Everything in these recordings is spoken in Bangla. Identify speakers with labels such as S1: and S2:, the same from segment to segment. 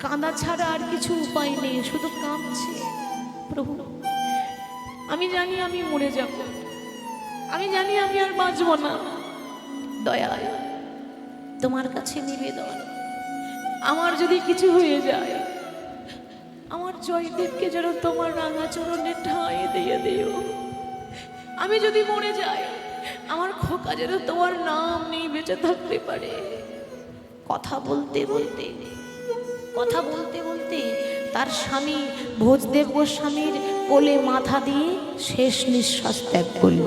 S1: কাঁদা ছাড়া আর কিছু উপায় নেই, শুধু কাঁদছে। প্রভু, আমি জানি আমি মরে যাব, আমি জানি আমি আর বাঁচব না। দয়াল, তোমার কাছে নিবেদন, আমার যদি কিছু হয়ে যায়, আমার জয়দেবকে যেন তোমার রাঙা চরণে ঠাঁই দিয়ে দিও। আমি যদি মরে যাই, আমার খোকা যেন তোমার নাম নিয়ে বেঁচে থাকতে পারে। কথা বলতে বলতে তার স্বামী ভোজদেব গোস্বামীর কোলে মাথা দিয়ে শেষ নিঃশ্বাস ত্যাগ করল।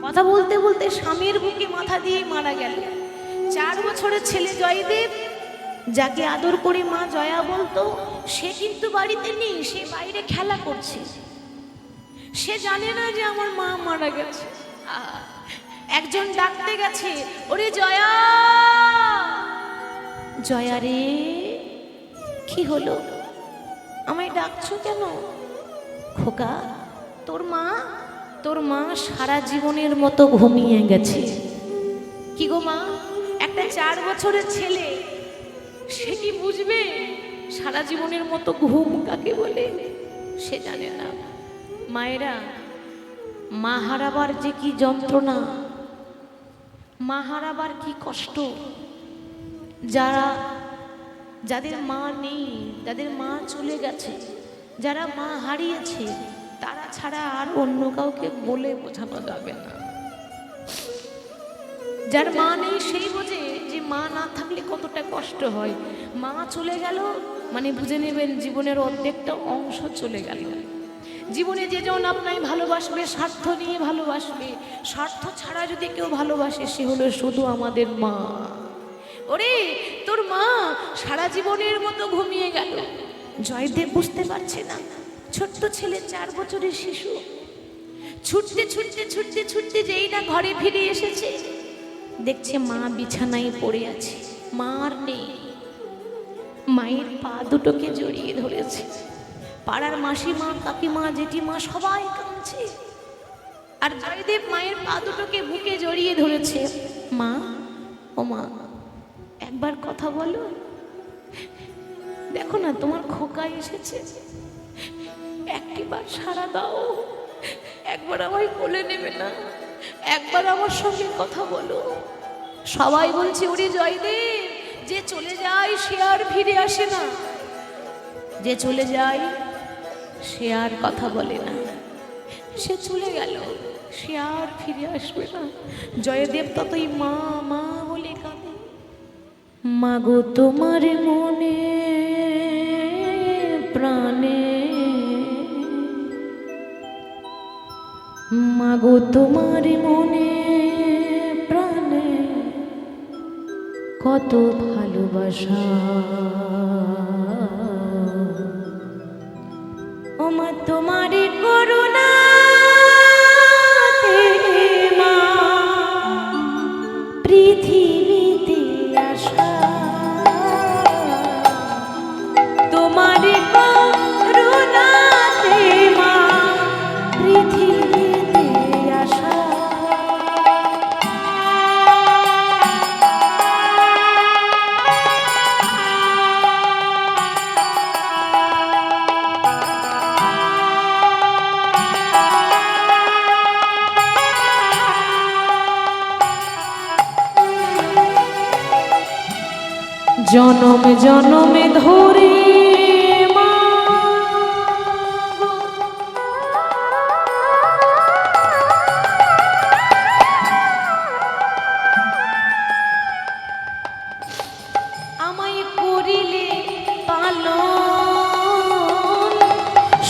S1: কথা বলতে বলতে স্বামীর বুকে মাথা দিয়ে মারা গেল। 4 বছরের ছেলে জয়দেব, যাকে আদর করে মা জয়া বলতো, সে কিন্তু বাড়িতে নেই, সে বাইরে খেলা করছে। সে জানে না যে আমার মা মারা গেছে। একজন ডাকতে গেছে, ওরে জয়া, জয়া রে, কি হলো, আমায় ডাকছো কেন? খোকা, তোর মা সারা জীবনের মতো ঘুমিয়ে গেছে। কি গো মা, একটা 4 বছরের ছেলে, সে কি বুঝবে সারা জীবনের মতো ঘুম কাকে বলে? সে জানে না। মায়েরা, মা হারাবার যে কি যন্ত্রণা, মা হারাবার কি কষ্ট, যাদের মা নেই, যাদের মা চলে গেছে, যারা মা হারিয়েছে, তারা ছাড়া আর অন্য কাউকে বলে বোঝানো যাবে না। যার মা নেই সেই বোঝে যে মা না থাকলে কতটা কষ্ট হয়। মা চলে গেল মানে বুঝে নেবেন জীবনের অর্ধেকটা অংশ চলে গেল। জীবনে যে জন আপনাকে ভালোবাসবে, স্বার্থ নিয়ে ভালোবাসবে, স্বার্থ ছাড়া যদি কেউ ভালোবাসে, সে হলো শুধু আমাদের মা। ওরে, তোর মা সারা জীবনের মতো ঘুমিয়ে গেল। জয়দেব বুঝতে পারছে না, ছোট্ট ছেলে, 4 বছরের শিশু, ছুটতে ছুটতে ছুটতে ছুটতে যেই না ঘরে ফিরে এসেছে, দেখছে মা বিছানায় পড়ে আছে, মা আর নেই। মায়ের পা দুটোকে জড়িয়ে ধরেছে। পাড়ার মাসিমা, কাকিমা, জেঠিমা সবাই কাঁদছে, আর জয়দেব মায়ের পা দুটোকে বুকে জড়িয়ে ধরেছে। মা, ও মা, একবার কথা বলো, দেখো না তোমার খোকা এসেছে, একটিবার সাড়া দাও, একবার আমায় কোলে নেবে না, একবার আমার সঙ্গে কথা বলো। সবাই বলছে, ওরে জয়দেব, যে চলে যায় সে আর ফিরে আসে না, যে চলে যায় সে আর কথা বলে না, সে চলে গেল, সে আর ফিরে আসবে না। জয়দেব ততই মা মা বলে কাঁদে। মাগো তোমার মনে প্রাণে, মাগো তোমার মনে প্রাণে কত ভালোবাসা, ও মা তোমার করুণা মা পৃথিবীতে আসা, তোমার করুণাতে মা পৃথিবীতে আসা। জনম জনমে ধরে মা আমায় করিলে পালন,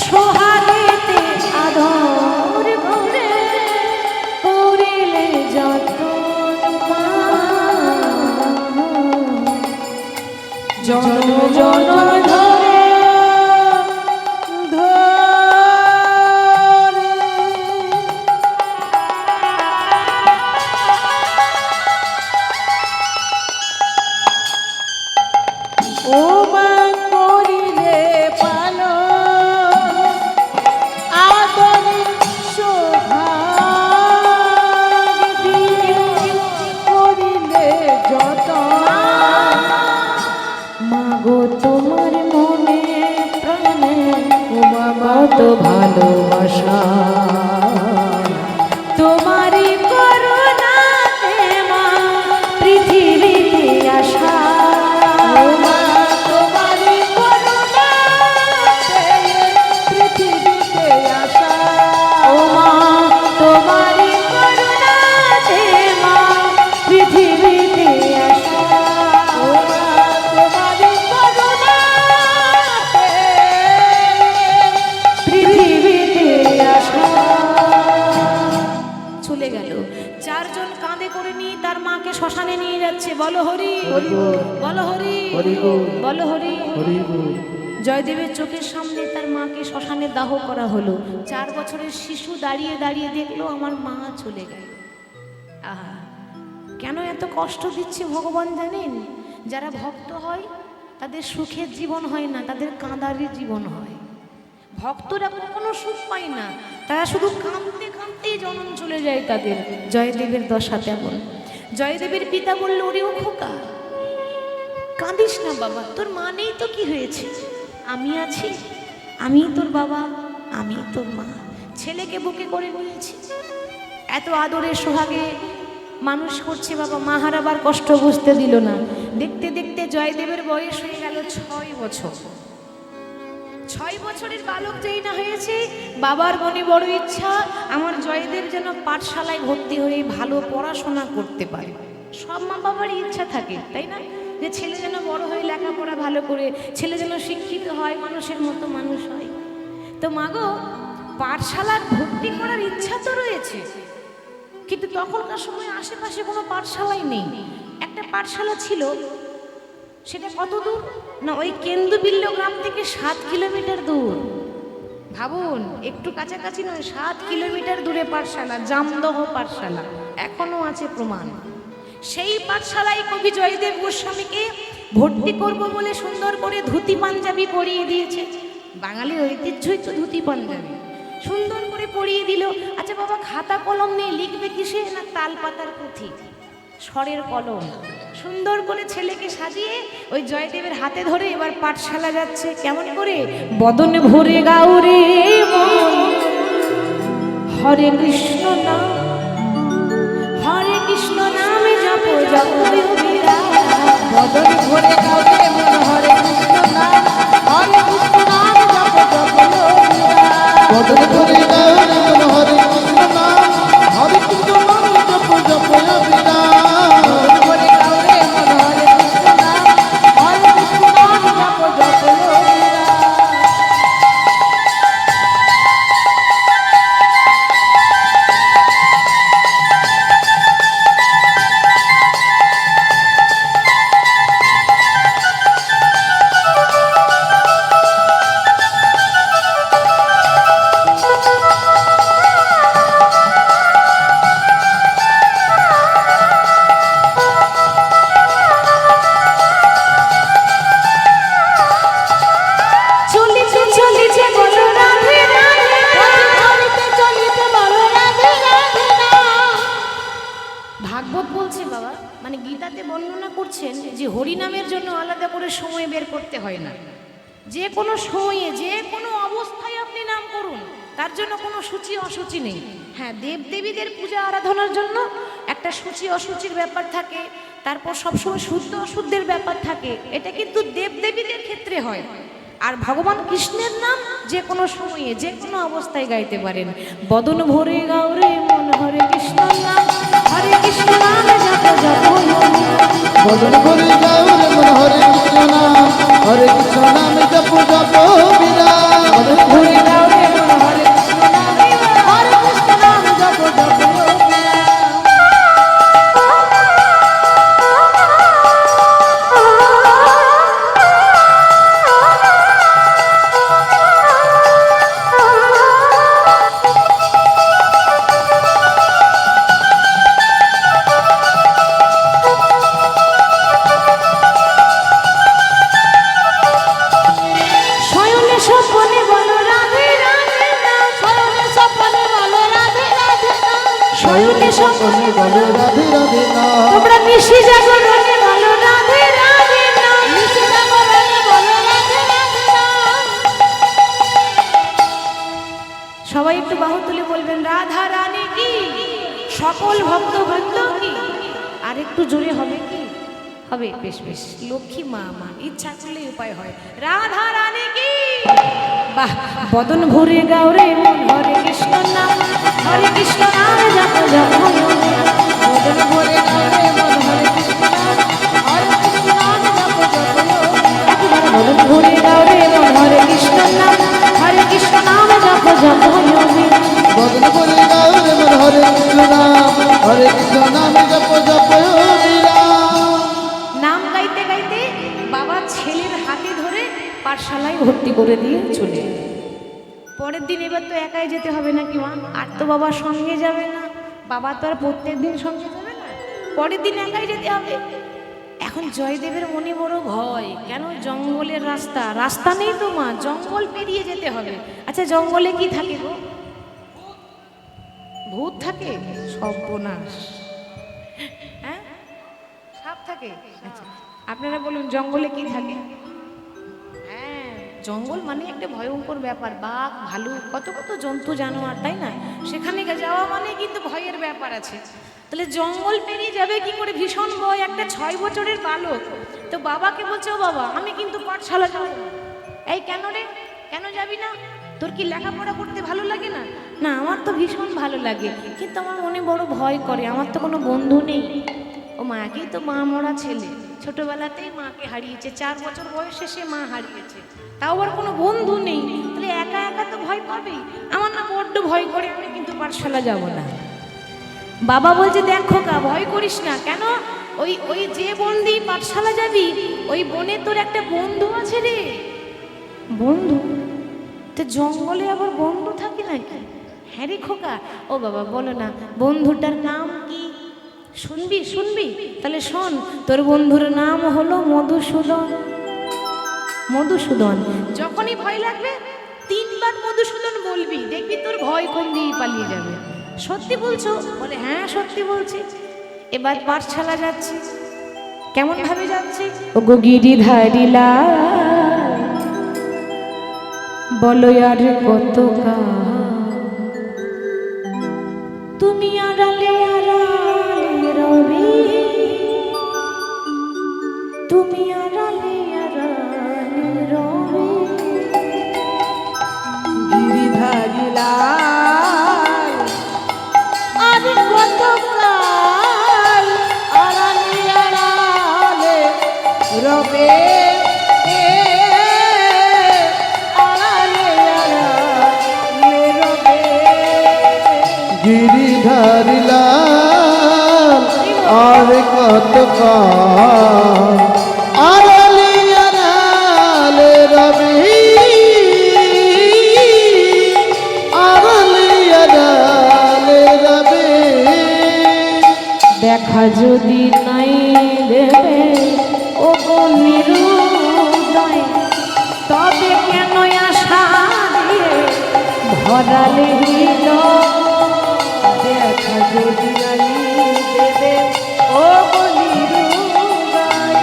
S1: সোহাগেতে আদর ভরে করিলে যতন মা। জনম জনম ধরে ধরে ও মা করিলে পালন, আদর সোহাগ দিয়ে করিলে যতন। মাগো কত ভালোবাসা তোমারই করুণাতে মা পৃথিবীতে আসা। ও মা তোমারই করুণাতে পৃথিবীতে আসা। ও মা তোমারই করুণাতে মা পৃথিবীতে আসা। ও মা তোমারই করুণাতে পৃথিবীতে আসা। চলে গেল। চারজন কাঁধে করে নিয়ে তার মাকে শ্মশানে নিয়ে যাচ্ছে। বলো হরি হরি বলো হরি বলো হরি। জয়দেবের চোখের সামনে তার মাকে শ্মশানে দাহ করা হলো। 4 বছরের শিশু দাঁড়িয়ে দাঁড়িয়ে দেখলো আমার মা চলে গেল। আহা, কেন এত কষ্ট দিচ্ছে ভগবান জানেন? যারা ভক্ত হয় তাদের সুখের জীবন হয় না, তাদের কাঁদারই জীবন হয়। ভক্তরা কখনো সুখ পায় না, তারা শুধু কাঁদতে কাঁদতেই জনম চলে যায় তাদের। জয়দেবের দশা তেমন। জয়দেবের পিতা বলল, ওরে ও খোকা, কাঁদিস না বাবা, তোর মা নেই তো কি হয়েছে, আমি আছি, আমি তোর বাবা, আমি তোর মা। ছেলেকে বুকে করে নিয়েছি, এত আদরে সোহাগে মানুষ করছে বাবা, মা হারাবার কষ্ট বুঝতে দিল না। দেখতে দেখতে জয়দেবের বয়স হয়ে গেল 6 বছর। 6 বছরের বালক যেই না হয়েছে, বাবার মনে বড় ইচ্ছা আমার জয়দেব যেন পাঠশালায় ভর্তি হয়ে ভালো পড়াশোনা করতে পারে। সব মা বাবারই ইচ্ছা থাকে, তাই না? যে ছেলে যেন বড় হয়ে লেখাপড়া ভালো করে, ছেলে যেন শিক্ষিত হয়, মানুষের মতো মানুষ হয়। তো মাগো, পাঠশালার ভর্তি করার ইচ্ছা তো রয়েছে, কিন্তু তখনকার সময় আশেপাশে কোনো পাঠশালাই নেই। একটা পাঠশালা ছিল, সেটা কত দূর না, ওই কেন্দুবিল্ল গ্রাম থেকে 7 কিলোমিটার দূর। ভাবুন, একটু কাছাকাছি নয়, 7 কিলোমিটার দূরে পাঠশালা, জামদহ পাঠশালা, এখনো আছে প্রমাণ। সেই পাঠশালায় কবি জয়দেব গোস্বামীকে ভর্তি করব বলে সুন্দর করে ধুতি পাঞ্জাবি পরিয়ে দিয়েছে। বাঙালির ঐতিহ্যই তো ধুতি পাঞ্জাবি। সুন্দর করে পরিয়ে দিল। আচ্ছা বাবা, খাতা কলম নেই, লিখবে কিসে? না তাল পাতার পুঁথি, স্বরের কলম। সুন্দর করে ছেলেকে সাজিয়ে ওই জয়দেবের হাতে ধরে এবার পাঠশালা যাচ্ছে। কেমন করে? বদন ভরে গাউরে হরে কৃষ্ণ নাম, হরে কৃষ্ণ নামে জপ জপ বদন ভরে গাউরে হরে কৃষ্ণ নাম, হরে কৃষ্ণ নাম জপ জপ
S2: বদন ভরে গাউরে হরে কৃষ্ণ নাম, হরে কৃষ্ণ নাম জপ জপ
S1: যে কোনো সময়ে যে কোনো অবস্থায় আপনি নাম করুন, তার জন্য কোনো সূচি অসুচি নেই। হ্যাঁ, দেবদেবীদের পূজা আরাধনার জন্য একটা সূচি অসুচির ব্যাপার থাকে, তারপর সবসময় শুদ্ধ অশুদ্ধের ব্যাপার থাকে, এটা কিন্তু দেবদেবীদের ক্ষেত্রে হয়। আর ভগবান কৃষ্ণের নাম যে কোনো সময়ে যে কোনো অবস্থায় গাইতে পারেন। বদন ভরে গাউরে মন হরে কৃষ্ণ নাম, হরে কৃষ্ণ নাম জপ জপ
S2: বদন ভরে গাউরে মন হরে কৃষ্ণ নাম, হরে কৃষ্ণ নাম জপ জপ বিরাম।
S1: বদন ভরে গাউরে মন হরে কৃষ্ণ নাম, হরে কৃষ্ণ নাম জপ জপ
S2: সকলে বলে রাধে রাধে না,
S1: তোমরা নিশি জাগরণে বলো রাধে রাধে না, নিশি জাগরণে বলো রাধে রাধে না। সকল ভক্তবৃন্দ কি আর একটু জোরে হবে কি হবে? বেশ বেশ, লক্ষ্মী মা আমার ইচ্ছা করলে উপায় হয়। রাধা রানী কি বাহ, বদন ভরে গাওরে মন হরে কৃষ্ণ নাম, হরে কৃষ্ণ নাম জপ জপ, বদন ভরে গাওরে মন হরে কৃষ্ণ নাম, হরে কৃষ্ণ নাম জপ জপ, একবার বদন ভরে গাওরে মন হরে কৃষ্ণ নাম, হরে কৃষ্ণ নাম জপ জপ,
S2: বদন করে গাওরে মন হরে কৃষ্ণ নাম, হরে কৃষ্ণ নাম জপ জপ বিরাম।
S1: নাম গাইতে গাইতে বাবা ছেলের হাতে ধরে পাঠশালায় ভর্তি করে দিয়ে চলে এলো। পরের দিন এবার তো একাই যেতে হবে নাকি মা? আর তো বাবা সঙ্গে যাবে না, বাবা তো আর প্রত্যেক দিন সঙ্গে যাবে না, পরের দিন একাই যেতে হবে। এখন জয়দেবের মনে বড় ভয়, কেন? জঙ্গলের রাস্তা, রাস্তা নেই তো মা, জঙ্গল পেরিয়ে যেতে হবে। আচ্ছা জঙ্গলে কি থাকে গো? ভূত থাকে? সর্বনাশ। হ্যাঁ, সাপ থাকে? আচ্ছা আপনারা বলুন জঙ্গলে কি থাকে? হ্যাঁ, জঙ্গল মানে একটা ভয়ঙ্কর ব্যাপার, বাঘ ভালুক কত কত জন্তু জানোয়ার, তাই না? সেখানে যাওয়া মানে কিন্তু ভয়ের ব্যাপার আছে। তাহলে জঙ্গল পেরিয়ে যাবে কি করে? ভীষণ ভয়। একটা 6 বছরের বালক তো বাবাকে বলছে, ও বাবা আমি কিন্তু পাঠশালা যাব। এই কেন রে, কেন যাবি না? তোর কি লেখাপড়া করতে ভালো লাগে না? না আমার তো ভীষণ ভালো লাগে, কিন্তু আমার মনে বড় ভয় করে, আমার তো কোনো বন্ধু নেই। ও মাকেই তো মা মরা ছেলে, ছোটবেলাতেই মাকে হারিয়েছে, 4 বছর বয়সে সে মা হারিয়েছে, তাও আবার কোনো বন্ধু নেই, তাহলে একা একা তো ভয় পাবেই। আমার না বড্ড ভয় করে, আমি কিন্তু পাঠশালা যাব না। বাবা বলছে দেখ খোকা ভয় করিস না, কেন? ওই ওই যে বন দিয়ে পাঠশালা যাবি, ওই বনে তোর একটা বন্ধু আছে রে। বন্ধু? তো জঙ্গলে আবার বন্ধু থাকে নাকি? হ্যাঁ রে খোকা। ও বাবা বলো না, বন্ধুটার নাম কি? শুনবি শুনবি? তাহলে শোন, তোর বন্ধুর নাম হলো মধুসূদন। মধুসূদন, যখনই ভয় লাগবে 3 বার মধুসূদন বলবি, দেখবি তোর ভয় কোন দিয়ে পালিয়ে যাবে। সত্যি বলছো? বলে হ্যাঁ সত্যি বলছি। এবার পাঠশালা যাচ্ছে, কেমন ভাবে যাচ্ছে? ও গো গিরিধারিলা বলো আর কত তুমি আড়ালে আড়ালে রবি, তুমি আড়ালে আড়ালে রবি, গিরিধারিলা আর কত কাল আড়ালে আড়ালে রবে,
S2: গিরিধারী লাল আর কত কাল আড়ালে আড়ালে রবি, আড়ালে আড়ালে রবি।
S1: দেখা যদি নাই দেবে ও গো নিরুদয়, তবে কেন আশা দিয়ে ভরালে হৃদয়। দেখা যদি নাই দেবে ও গো নিরুদয়,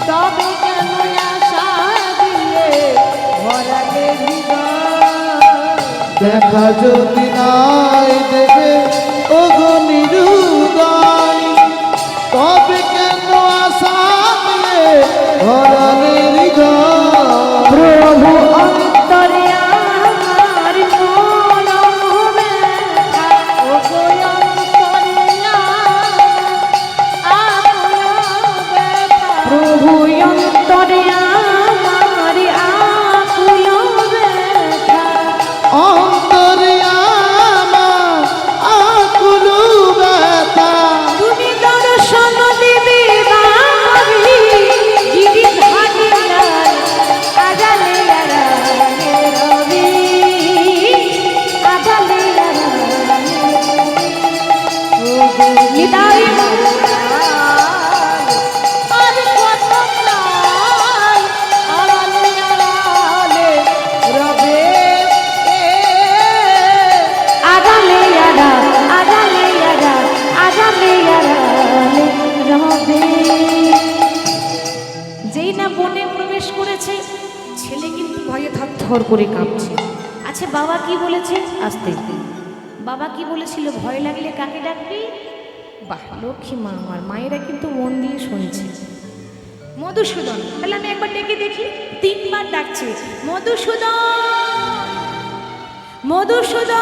S1: তবে কেন আশা দিয়ে ভরালে হৃদয়।
S2: দেখা যদি নাই দেবে ও গো নিরুদয়, তবে কেন আশা দিয়ে ভরালে হৃদয়।
S1: প্রভু অন্তরে আমার মরম ব্যথা, ও গো অন্তরে আকুল ব্যথা, প্রভু অন্তরে আমার আকুল ব্যথা,
S2: অন্তরে আমার আকুল ব্যথা।
S1: তুমি দর্শন দিবে বাবি, গিরিধারী লাল আড়ালে আড়ালে রবি, আড়ালে আড়ালে ও গো নিতাই আর কত কাল আড়ালে আড়ালে রবে, আড়ালে আড়ালে আড়ালে আড়ালে রবে। যেই না বনে প্রবেশ করেছে, ছেলে কিন্তু ভয়ে থরথর করে কাঁপছে। আচ্ছা বাবা কি বলেছে? আস্তে বাবা কি বলেছিল, ভয় লাগলে কাকে ডাকবি? বাহ, লক্ষ্মী মা আমার, মায়েরা কিন্তু মন দিয়ে শুনছে। মধুসূদন, তাহলে আমি একবার ডেকে দেখি। 3 বার ডাকছে, মধুসূদন মধুসূদন।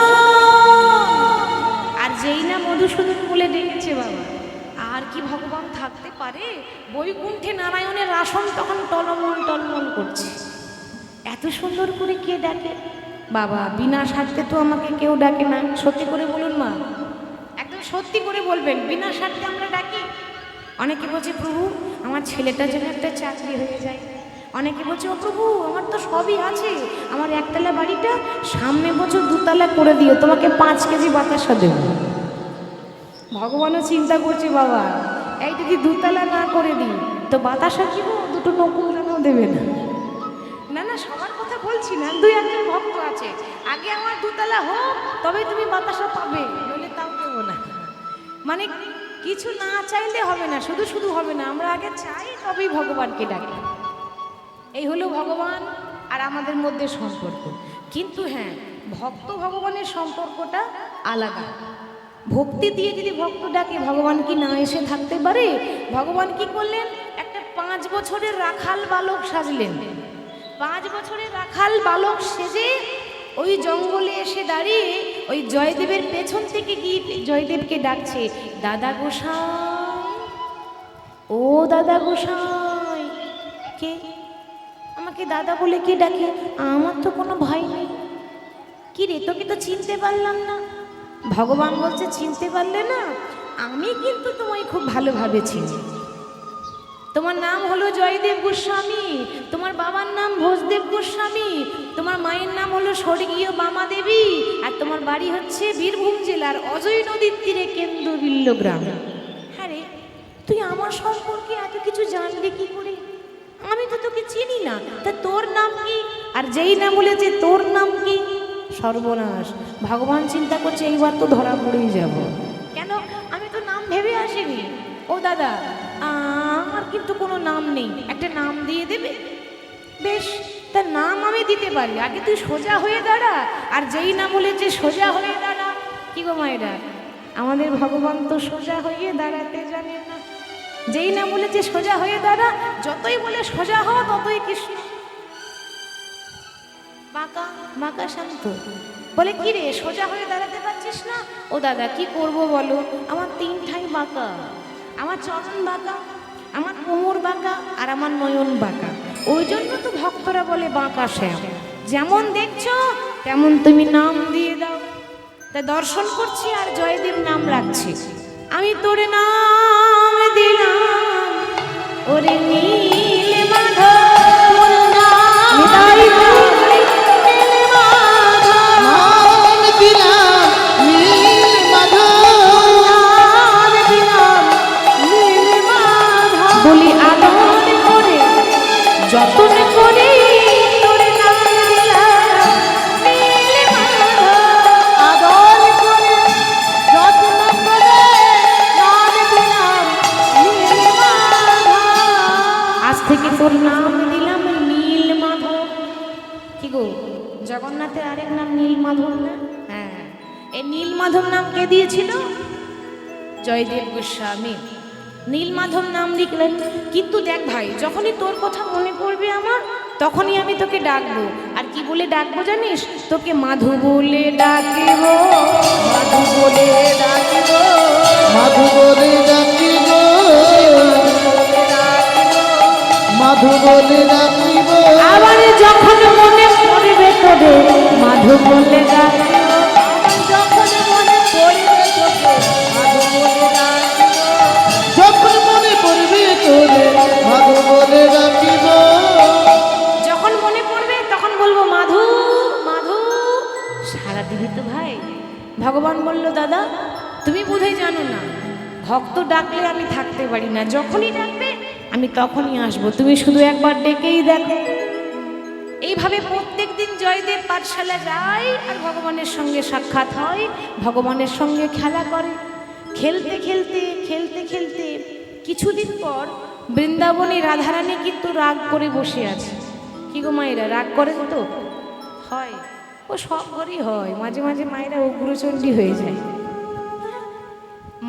S1: আর যেই না মধুসূদন বলে ডেকেছে বাবা, আর কি ভগবান থাকতে পারে? বৈকুণ্ঠে নারায়ণের আসন তখন টলমল টলমল করছে। এত সুন্দর করে কে ডাকে বাবা? বিনা স্বার্থে তো আমাকে কেউ ডাকে না। সত্যি করে বলুন মা, একদম সত্যি করে বলবেন, বিনা স্বার্থে আমরা ডাকি? অনেকে বলছে প্রভু আমার ছেলেটা যেন একটা চাকরি হয়ে যায়। অনেকে বলছে ও প্রভু আমার তো সবই আছে, আমার একতলা বাড়িটা সামনে বছর 2 তলা করে দিও, তোমাকে 5 কেজি বাতাসা দেব। ভগবানও চিন্তা করছে বাবা, এই যদি 2 তলা না করে দিই তো বাতাসা কিনো, 2টো নকুল দানাও দেবে না। না না, সবার কথা বলছি না, 2-1 ভক্ত আছে, আগে আমার 2 তলা হোক তবে তুমি বাতাসা পাবে, নইলে তাও দেবো না। মানে কিছু না চাইলে হবে না, শুধু শুধু হবে না, আমরা আগে চাই তবেই ভগবানকে ডাকি। এই হলো ভগবান আর আমাদের মধ্যে সম্পর্ক। কিন্তু হ্যাঁ, ভক্ত ভগবানের সম্পর্কটা আলাদা। ভক্তি দিয়ে যদি ভক্ত ডাকে, ভগবান কি না এসে থাকতে পারে? ভগবান কি করলেন, একটা 5 বছরের রাখাল বালক সাজলেন। 5 বছরের রাখাল বালক সেজে ওই জঙ্গলে এসে দাঁড়িয়ে ওই জয়দেবের পেছন থেকে গিয়ে জয়দেবকে ডাকছে, দাদা গোসাই, ও দাদা গোসাই। কে আমাকে দাদা বলে কে ডাকে? আমার তো কোনো ভাই নেই। কি রে, তোকে তো চিনতে পারলাম না। ভগবান বলছে, চিনতে পারলে না? আমি কিন্তু তোমায় খুব ভালোভাবে চিনি। তোমার নাম হলো জয়দেব গোস্বামী, তোমার বাবার নাম ভোজদেব গোস্বামী, তোমার মায়ের নাম হলো স্বর্গীয় বামা দেবী, আর তোমার বাড়ি হচ্ছে বীরভূম জেলার অজয় নদীর তীরে কেন্দ্রবিল্ল গ্রাম। হ্যাঁ রে, তুই আমার সম্পর্কে এত কিছু জানলি কি করে? আমি তো তোকে চিনি না, তা তোর নাম কি? আর যেই না বলেছে তোর নাম কি, সর্বনাশ। ভগবান চিন্তা করছে এইবার তো ধরা পড়েই যাব। কেন? আমি তো নাম ভেবে আসিনি। ও দাদা, আমার কিন্তু কোনো নাম নেই, একটা নাম দিয়ে দেবে? বেশ, তার নাম আমি দিতে পারি, আগে তুই সোজা হয়ে দাঁড়া। আর যেই না বলেছে সোজা হয়ে দাঁড়া, কি গো মায়েরা, আমাদের ভগবান তো সোজা হয়ে দাঁড়াতে জানেন না। যেই না বলেছে সোজা হয়ে দাঁড়া, যতই বলে সোজা হওয়া ততই কৃষ্ণ বাঁকা বাঁকা শান্ত। বলে কি রে, সোজা হয়ে দাঁড়াতে পারছিস না? ও দাদা কি করব বলো, আমার 3 ঠাই বাঁকা, আমার চরণ বাঁকা, আমার কোমর বাঁকা, আর আমার নয়ন বাঁকা। ওই জন্য তো ভক্তরা বলে বাঁকা শ্যাম। যেমন দেখছো তেমন তুমি নাম দিয়ে দাও। তা দর্শন করছি আর জয়দেব নাম রাখছি, আমি তোর নাম দিলাম ওরে নীল মাধব। বলি আদর করে যতন করে তোর নাম দিলাম নীল মাধব। আদর করে যতন করে নাম দিলাম নীল মাধব। আজ থেকে তোর নাম দিলাম নীল মাধব। কি গো, জগন্নাথের আরেক নাম নীল মাধব না? হ্যাঁ, এই নীল মাধব নাম কে দিয়েছিল? জয়দেব গোস্বামী নীলমাধব নাম লিখলেন। কিন্তু দেখ ভাই, যখনই তোর কথা মনে পড়বে আমার, তখনই আমি তোকে ডাকবো। আর কি বলে ডাকবো জানিস? তোকে মাধু বলে ডাকিব, মাধু বলে ডাকিব,
S2: মাধু বলে ডাকিব, মাধু বলে ডাকিব।
S1: আবার যখন মনে পড়বে তোরে মাধু বলে ডাকিব, যখন মনে পড়বে তোকে মাধু বলে ডাকিব,
S2: যখন মনে পড়বে তোরে মাধু বলে ডাকিব।
S1: যখন মনে পড়বে তখন বলবো মাধু মাধু। সারা দিবি তো ভাই। ভগবান বলল, দাদা তুমি বোধহয় জানো না, ভক্ত ডাকলে আমি থাকতে পারি না, যখনই ডাকবে আমি তখনই আসবো, তুমি শুধু একবার ডেকেই দেখো। এইভাবে প্রত্যেক দিন জয়দেব পাঠশালা যায় আর ভগবানের সঙ্গে সাক্ষাৎ হয়, ভগবানের সঙ্গে খেলা করে। খেলতে খেলতে খেলতে খেলতে কিছুদিন পর বৃন্দাবনে রাধারানী কিন্তু রাগ করে বসে আছে। কি গো মায়েরা, রাগ করেন তো? হয়, ও সব ঘরেই হয়, মাঝে মাঝে মায়েরা উগ্রচণ্ডী হয়ে যায়।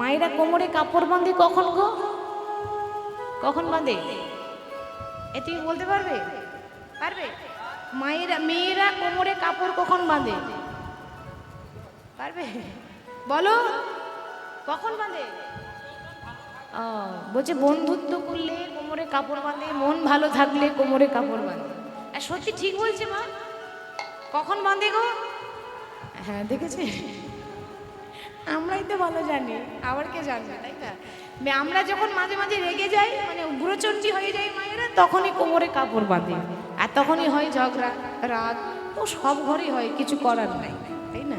S1: মায়েরা কোমরে কাপড় বাঁধে কখন গো? কখন বাঁধে? এ তুমি বলতে পারবে? পারবে? মেয়েরা কোমরে কাপড় কখন বাঁধে? পারবে? বলো, কখন বাঁধে? ও, বলছে বন্ধুত্ব করলে কোমরে কাপড় বাঁধে, মন ভালো থাকলে কোমরে কাপড় বাঁধে। আর সত্যি ঠিক বলছে মা। কখন বাঁধে গো? হ্যাঁ, দেখেছে? আমরাই তো ভালো জানি, আবার কে জানবে, তাই না? আমরা যখন মাঝে মাঝে রেগে যাই, মানে উগ্রচণ্ডী হয়ে যায় মায়েরা, তখনই কোমরে কাপড় বাঁধে, আর তখনই হয় ঝগড়া, রাগ। ও সব ঘরেই হয়, কিছু করার নাই, তাই না?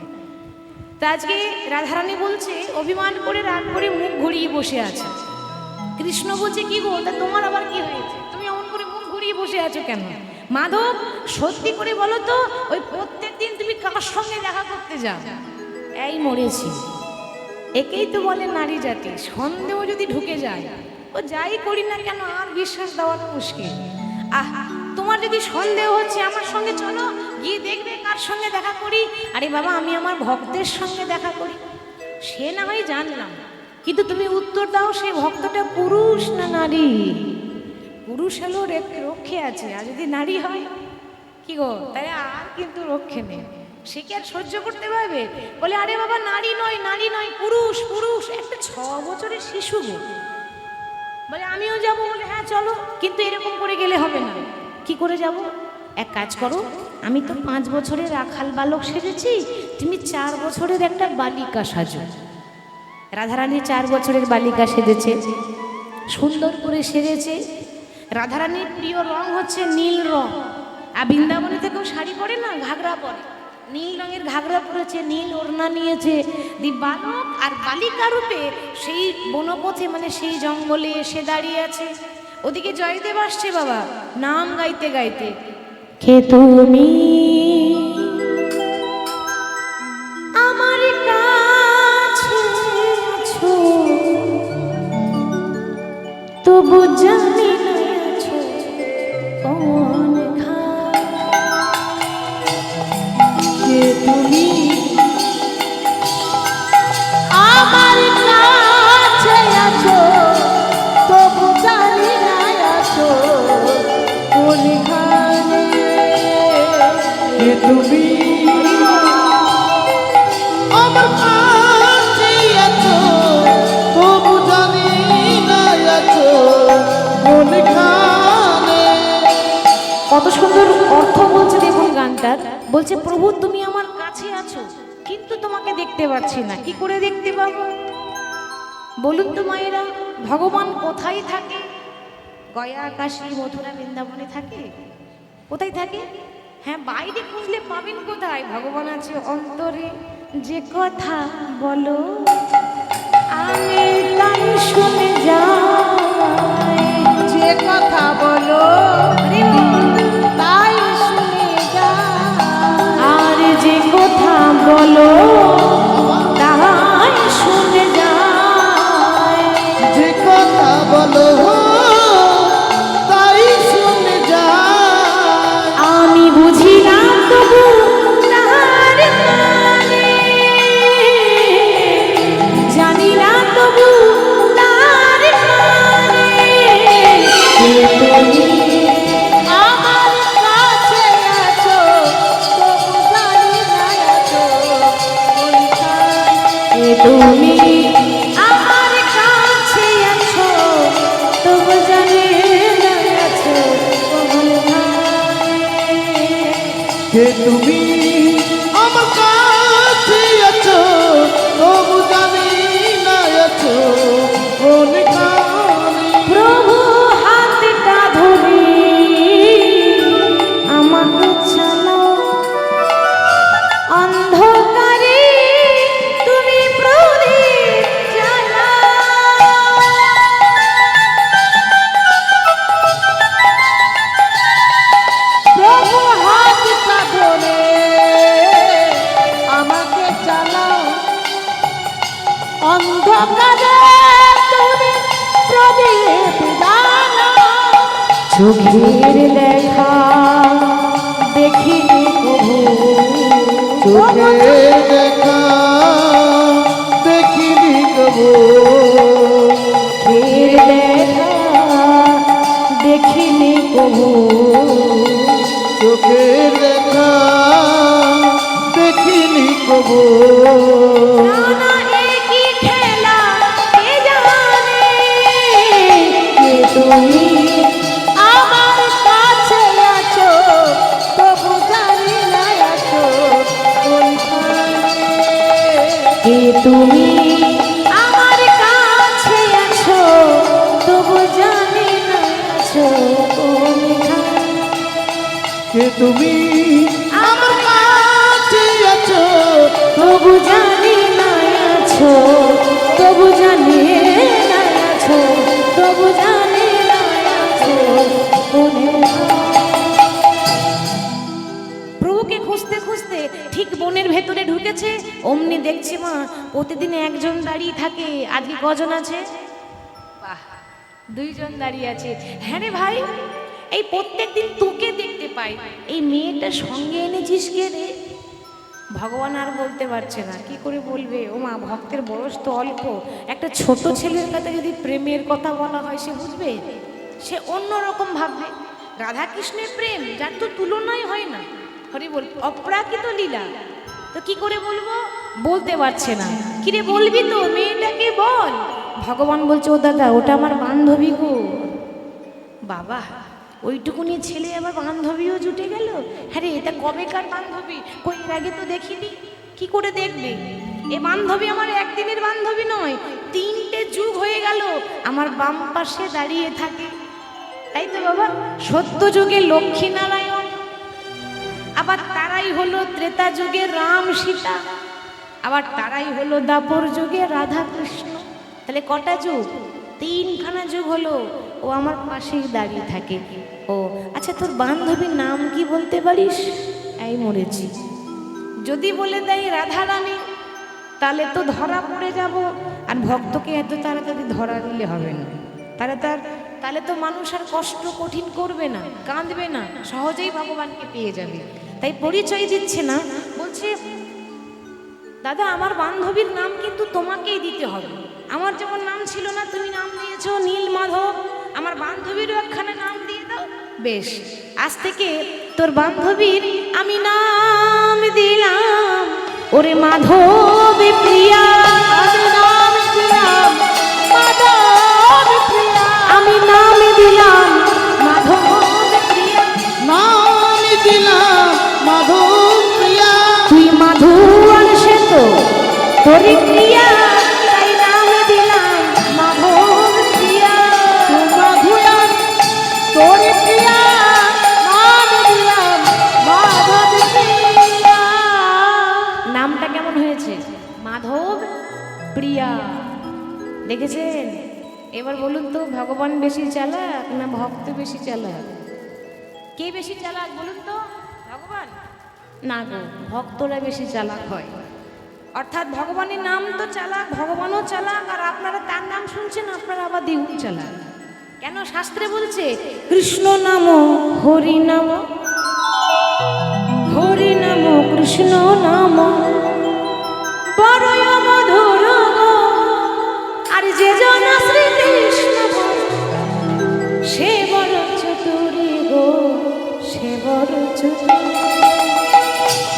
S1: তা আজকে রাধারানী বলছে অভিমান করে রাগ করে মুখ ঘুরিয়ে বসে আছে। কৃষ্ণ বলছে কি গো, তা তোমার আবার কি হয়েছে? তুমি এমন করে মুখ ঘুরিয়ে বসে আছো কেন? মাধব, সত্যি করে বলো তো, ওই প্রত্যেক দিন তুমি কার সঙ্গে দেখা করতে যাও? এই মরেছি। একেই তো বলে নারী জাতি। সন্দেহ যদি ঢুকে যায়, ও যাই করি না কেন আর বিশ্বাস দেওয়ানো মুশকিল। তোমার যদি সন্দেহ হচ্ছে, আমার সঙ্গে চলো, গিয়ে দেখবে কার সঙ্গে দেখা করি। আরে বাবা, আমি আমার ভক্তের সঙ্গে দেখা করি। সে না হয় জানলাম, কিন্তু তুমি উত্তর দাও, সেই ভক্তটা পুরুষ না নারী? পুরুষ হলেও রক্ষে আছে, আর যদি নারী হয় কি গো, তাই আর কিন্তু রক্ষে নেই। সে কি আর সহ্য করতে পারবে? বলে আরে বাবা, নারী নয়, নারী নয়, পুরুষ, পুরুষ। একটা 6 বছরের শিশু গো। বলে আমিও যাবো। বলে হ্যাঁ চলো, কিন্তু এরকম করে গেলে হবে না। কি করে যাব? এক কাজ করো, আমি তো 5 বছরের রাখাল বালক সেজেছি, তুমি 4 বছরের একটা বালিকা সাজো। রাধারানী 4 বছরের বালিকা সেজেছে, সুন্দর করে সেজেছে। রাধারানীর প্রিয় রং হচ্ছে নীল রং। আর বৃন্দাবনে থেকেও শাড়ি পরে না, ঘাগরা পরে, নীল রঙের ঘাগরা পরেছে, নীল ওড়না নিয়েছে। বালক আর বালিকা রূপে সেই বনপথে, মানে সেই জঙ্গলে এসে দাঁড়িয়ে আছে। ওদিকে জয়দেব আসছে বাবা, নাম গাইতে গাইতে। কে তুমি আমার কাছে আছো, তবু জানি না আছো কোন খায়। কে তুমি আমার কাছে আছো, তবু জানি না আছো কোনখানে।
S2: কে তুমি আমার কাছে আছো, তবু জানি না আছো কোনখানে।
S1: কত সুন্দর অর্থ বলছে দেখুন গানটার। বলছে প্রভু তুমি আমার কাছে আছো, কিন্তু তোমাকে দেখতে পাচ্ছি না। কি করে দেখতে পাবো বলুন তো মায়েরা? ভগবান কোথায় থাকে? গয়া, কাশী, মথুরা, বৃন্দাবনে থাকে? কোথায় থাকে? হ্যাঁ, বাইরে খুঁজলে পাবেন কোথায়? ভগবান আছে অন্তরে। যে কথা বলো আমি তাই শুনে যাই, যে কথা বলো তাই শুনে যাই, আর যে কথা বলো তাই শুনে যাই।
S2: যে কথা বলো তাই শুনে যায়।
S1: আমি বুঝি না তবু তাহার মানে, জানি না তবু তাহার মানে। তুমি আমার কাছে আছো, তবু জানি না আছো কোনখানে। তুমি আমার কাছে আছো, তবু জানি না আছো কোনখানে।
S2: কে তুমি আমার কাছে আছো, তবু জানি না আছো কোনখানে।
S1: প্রভু হাতটা ধরে আমাকে চালাও, অন্ধকারে তুমি প্রদীপ জ্বালাও। প্রভু হাতটা ধরে আমাকে চালাও, অন্ধকারে তুমি প্রদীপ জ্বালাও। চোখের দেখা দেখিনি কভু,
S2: চোখের দেখা দেখিনি কবু,
S1: ফের দেখা দেখিনি কবু,
S2: চোখের দেখা দেখিনি কবু।
S1: না একই খেলা কে জানে, কে তুমি আমার কাছে আছো তবু জানি না আছো কোনখানে, কে তুমি আমার কাছে আছো তবু জানি না আছো কোনখানে,
S2: কে তুমি আমার কাছে আছো
S1: তবু জানি না আছো, তবু জানি না আছো, তবু জানি না আছো প্রভুকে খুঁজতে খুঁজতে ঠিক বনের ভেতরে ঢুকেছে। অমনি দেখছি মা প্রতিদিন একজন দাঁড়িয়ে থাকে, আজকে কজন আছে? বাহ, দুইজন দাঁড়িয়ে আছে। হ্যাঁ রে ভাই, এই প্রত্যেকদিন তোকে দেখতে পাই, এই মেয়েটা সঙ্গে এনেছিস কে রে? ভগবান আর বলতে পারছে না, কি করে বলবে? ও মা, ভক্তের বয়স তো অল্প, একটা ছোট ছেলের কাছে যদি প্রেমের কথা বলা হয় সে বুঝবে? সে অন্যরকম ভাববে। রাধা কৃষ্ণের প্রেম যার তো তুলনাই হয় না, হরি বল, অপ্রাকৃত লীলা, তো কি করে বলবো? বলতে পারছে না। কিরে বলবি তো, মেয়েটাকে বল। ভগবান বলছে, ও দাদা ওটা আমার বান্ধবী গো। বাবা, ওইটুকুনি ছেলে আবার বান্ধবীও জুটে গেল? হ্যাঁ রে, এটা কবেকার বান্ধবী? কই এর আগে তো দেখিনি। কি করে দেখবে? এ বান্ধবী আমার একদিনের বান্ধবী নয়, 3টে যুগ হয়ে গেল আমার বাম পাশে দাঁড়িয়ে থাকে। তাই তো বাবা, সত্য যুগে লক্ষ্মী নারায়ণ, আবার তারাই হলো ত্রেতা যুগে রাম সীতা, আবার তারাই হলো দাপর যুগে রাধা কৃষ্ণ। তাহলে কটা যুগ? 3খানা যুগ হলো ও আমার পাশেই দাঁড়িয়ে থাকে। ও আচ্ছা, তোর বান্ধবীর নাম কি বলতে পারিস? এই মরেছি। যদি বলে দেয় রাধা রানী, তাহলে তো ধরা পড়ে যাব, আর ভক্তকে এত তাড়াতাড়ি ধরা দিলে হবে না। তাহলে তো মানুষ আর কষ্ট কঠিন করবে না, কাঁদবে না, সহজেই ভগবানকে পেয়ে যাবে। তাই পরিচয় দিচ্ছে না, বলছে দাদা আমার বান্ধবীর নাম কিন্তু তোমাকেই দিতে হবে। আমার যেমন নাম ছিল না, তুমি নাম দিয়েছো নীল মাধব, আমার বান্ধবীরও একখানে নাম দিয়ে দাও। বেশ, আজ থেকে তোর বান্ধবীর আমি নাম দিলাম ওরে মাধবী প্রিয়া, আমি নাম দিলাম মাধবী প্রিয়া, আমি নাম দিলাম মাধবী প্রিয়া,
S2: নাম দিলাম মাধব প্রিয়া।
S1: তুই মাধু আনসে তো তোরি প্রিয়া, তাই নাম দিলাম মাধব প্রিয়া,
S2: তুই মাধুয়ান তোর প্রিয়া, নাম দিলাম মাধব প্রিয়া।
S1: নামটা কেমন হয়েছে? মাধব প্রিয়া। দেখেছেন? এবার বলুন তো, ভগবান বেশি চালাক না ভক্ত বেশি চালাক? কে বেশি চালাক বলুন তো? ভগবান না গো, ভক্তরা বেশি চালাক হয়। অর্থাৎ ভগবানের নাম তো চালাক, ভগবানও চালাক, আর আপনারা তার নাম শুনছেন, আপনারা আবার দ্বিগুণ চালাক। কেন? শাস্ত্রে বলছে কৃষ্ণ নাম হরি নাম, হরি নাম কৃষ্ণ নাম বড়ই মধুর গো, আর যে জন শ্রীকৃষ্ণ সে বড় চতুরী গো, সে বড় চতুরী।